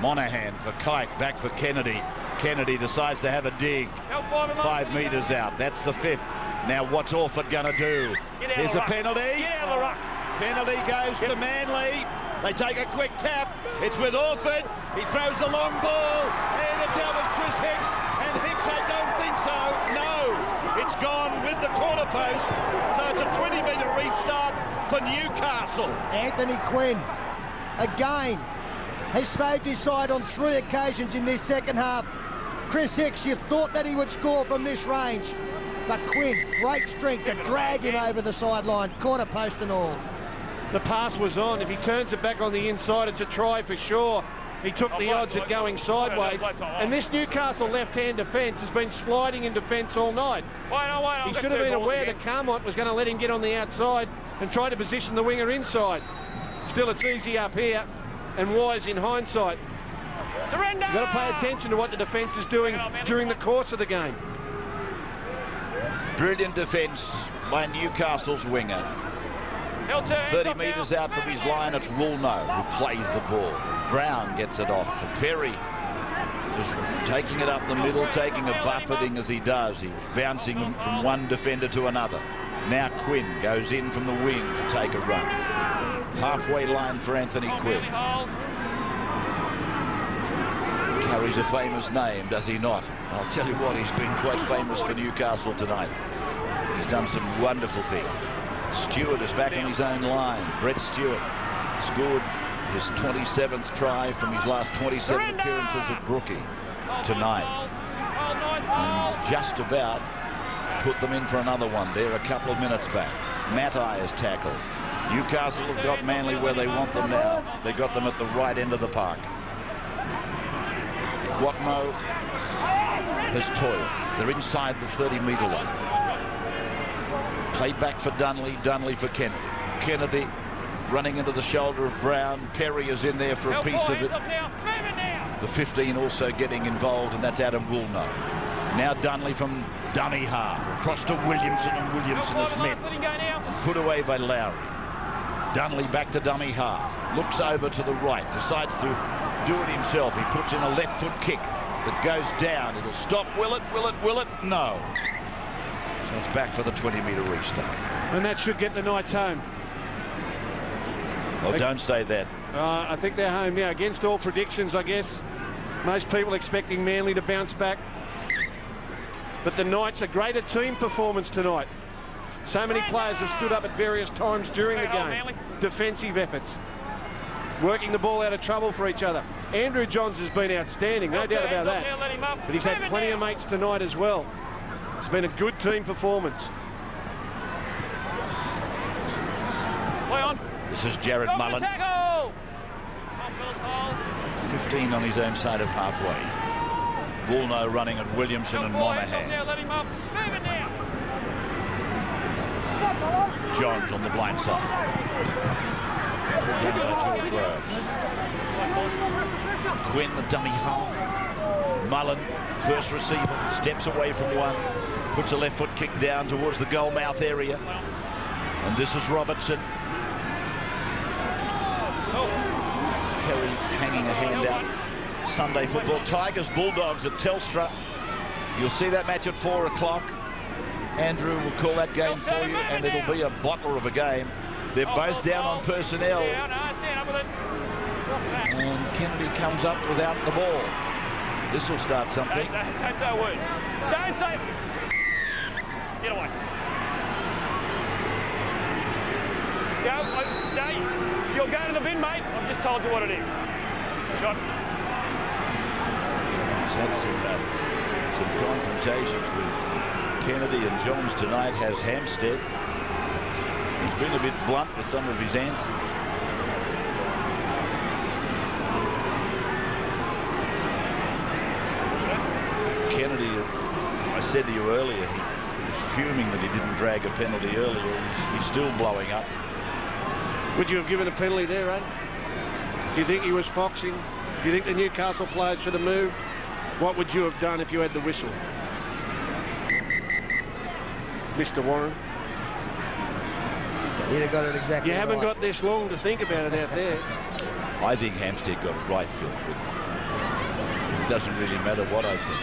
Monahan for Kite, back for Kennedy. Kennedy decides to have a dig. 5 metres out. That's the 5th. Now what's Orford going to do? Here's a penalty. Penalty goes to Manly. They take a quick tap. It's with Orford. He throws the long ball, and it's out with Chris Hicks. And Hicks, I don't think so. No, it's gone with the corner post. So it's a 20-metre restart for Newcastle. Anthony Quinn, again, has saved his side on 3 occasions in this second half. Chris Hicks, you thought that he would score from this range, but Quinn, great strength to drag him over the sideline, corner post and all. The pass was on. If he turns it back on the inside, it's a try for sure. He took the odds at going sideways. And this Newcastle left-hand defence has been sliding in defence all night. He should have been aware that Carmont was going to let him get on the outside and try to position the winger inside. Still, it's easy up here, and wise in hindsight. Surrender! You've got to pay attention to what the defence is doing during the course of the game. Brilliant defence by Newcastle's winger. 30 metres out from his line, it's Woolnough who plays the ball. Brown gets it off for Perry. Just taking it up the middle, taking a buffeting as he does. He was bouncing from one defender to another. Now Quinn goes in from the wing to take a run. Halfway line for Anthony Quinn. Carries a famous name, does he not? I'll tell you what, he's been quite famous for Newcastle tonight. He's done some wonderful things. Stewart is back on his own line. Brett Stewart scored his 27th try from his last 27 appearances at Brookie tonight. And just about put them in for another one there a couple of minutes back. Matai is tackled. Newcastle have got Manly where they want them now. They got them at the right end of the park. Watmough has toiled. They're inside the 30-metre line. Played back for Dunley, Dunley for Kennedy. Kennedy running into the shoulder of Brown. Perry is in there for a piece of it. The 15 also getting involved, and that's Adam Woolnough. Now Dunley from dummy half. Across to Williamson, and Williamson is met and put away by Lowry. Dunley back to dummy half. Looks over to the right. Decides to do it himself. He puts in a left foot kick that goes down. It'll stop. Will it? Will it? Will it? No. So it's back for the 20-metre restart. And that should get the Knights home. Well, don't say that. I think they're home now. Against all predictions, I guess. Most people expecting Manly to bounce back. But the Knights, a greater team performance tonight. So many players have stood up at various times during the game. Defensive efforts. Working the ball out of trouble for each other. Andrew Johns has been outstanding, no doubt about that. But he's had plenty of mates tonight as well. It's been a good team performance. Play on. This is Jared Mullen. 15 on his own side of halfway. Woolnough running at Williamson and Monahan. Johns on the blind side. Pulled down by George Rose. Quinn, the dummy half. Mullen, first receiver, steps away from one. Puts a left foot kick down towards the goal mouth area. And this is Robertson. Perry hanging a hand out. Sunday football. Tigers, Bulldogs at Telstra. You'll see that match at 4 o'clock. Andrew will call that game for you, and it'll be a bottler of a game. They're both down on personnel. And Kennedy comes up without the ball. This will start something. Don't say a word. Don't say... Get away. No, you're going to the bin, mate. I've just told you what it is. Shot. He's had some confrontations with Kennedy and Johns tonight, has Hampstead. He's been a bit blunt with some of his answers. Kennedy, I said to you earlier, he was fuming that he didn't drag a penalty earlier. He's still blowing up. Would you have given a penalty there, Ray? Do you think he was foxing? Do you think the Newcastle players should have moved? What would you have done if you had the whistle? Mr. Warren? He'd have got it exactly You haven't right. got this long to think about it out there. I think Hampstead got it right, Phil, but it doesn't really matter what I think.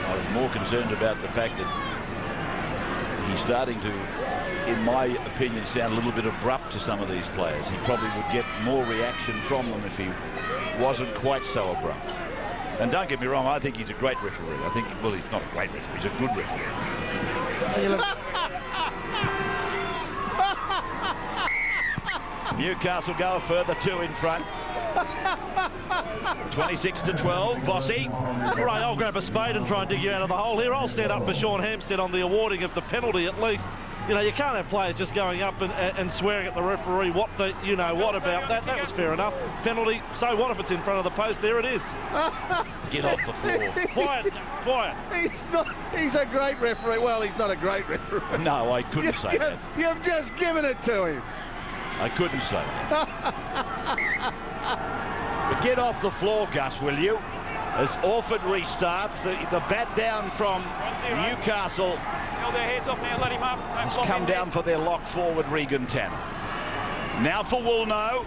I was more concerned about the fact that he's starting to, in my opinion, sound a little bit abrupt to some of these players. He probably would get more reaction from them if he wasn't quite so abrupt. And don't get me wrong, I think he's a great referee. I think, well, he's not a great referee, he's a good referee. Newcastle go a further 2 in front. 26-12, Vossi. All right, I'll grab a spade and try and dig you out of the hole here. I'll stand up for Sean Hampstead on the awarding of the penalty at least. You know, you can't have players just going up and swearing at the referee what the, you know, what about that. That was fair enough. Penalty, so what if it's in front of the post? There it is. Get off the floor. Quiet, quiet. He's a great referee. Well, he's not a great referee. No, I couldn't say that. You've just given it to him. I couldn't say that. But get off the floor, Gus, will you? As Orford restarts, the bat down from Newcastle Their heads off now, let him up. has come down for their lock forward, Regan Tanner. Now for Woolno.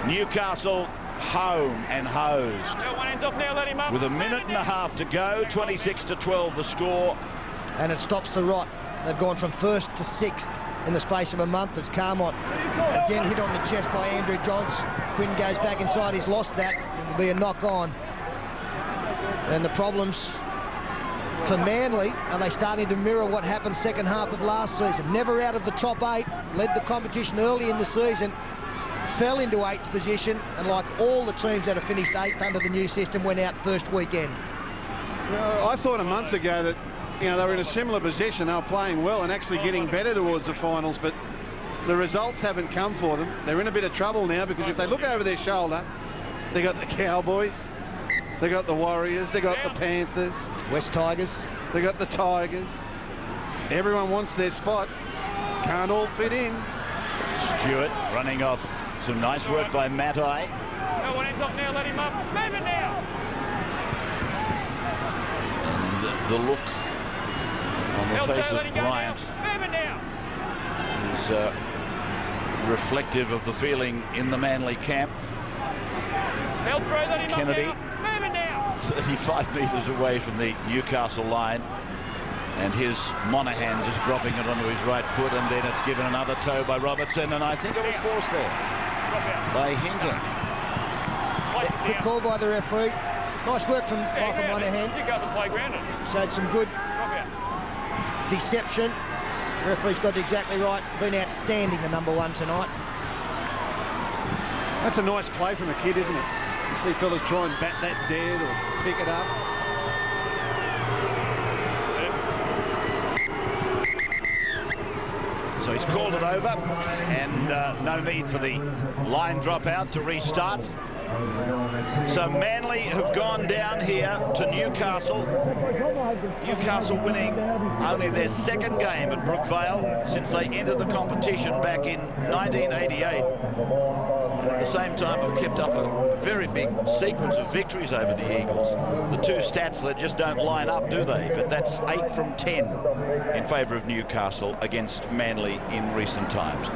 Newcastle home and hosed. One end's off now, let him up. With a minute and a half to go, 26-12 the score. And it stops the rot. They've gone from first to sixth in the space of a month as Carmont again hit on the chest by Andrew Johns. Quinn goes back inside, he's lost that. It will be a knock on. And the problems for Manly, are they starting to mirror what happened second half of last season? Never out of the top 8, led the competition early in the season, fell into 8th position, and like all the teams that have finished 8th under the new system, went out first weekend. I thought a month ago that, you know, they were in a similar position. They were playing well and actually getting better towards the finals, but the results haven't come for them. They're in a bit of trouble now because if they look over their shoulder, they got the Cowboys, they got the Warriors, they got the Panthers, West Tigers, they got the Tigers. Everyone wants their spot. Can't all fit in. Stewart running off. Some nice work by Matai. No one ends up now, let him up. Move it now. And the look on the face of Bryant is reflective of the feeling in the Manly camp. Kennedy, 35 metres away from the Newcastle line, and his Monaghan just dropping it onto his right foot, and then it's given another toe by Robertson, and I think it was forced there by Hinton. Good call by the referee. Nice work from Michael Monaghan. Showed some good deception. The referee's got it exactly right. Been outstanding, the number 1 tonight. That's a nice play from the kid, isn't it? You see fellas try and bat that dead or pick it up. So he's called it over, and no need for the line dropout to restart. So Manly have gone down here to Newcastle. Newcastle winning only their second game at Brookvale since they entered the competition back in 1988. And at the same time have kept up a very big sequence of victories over the Eagles. The two stats that just don't line up, do they? But that's 8 from 10 in favour of Newcastle against Manly in recent times.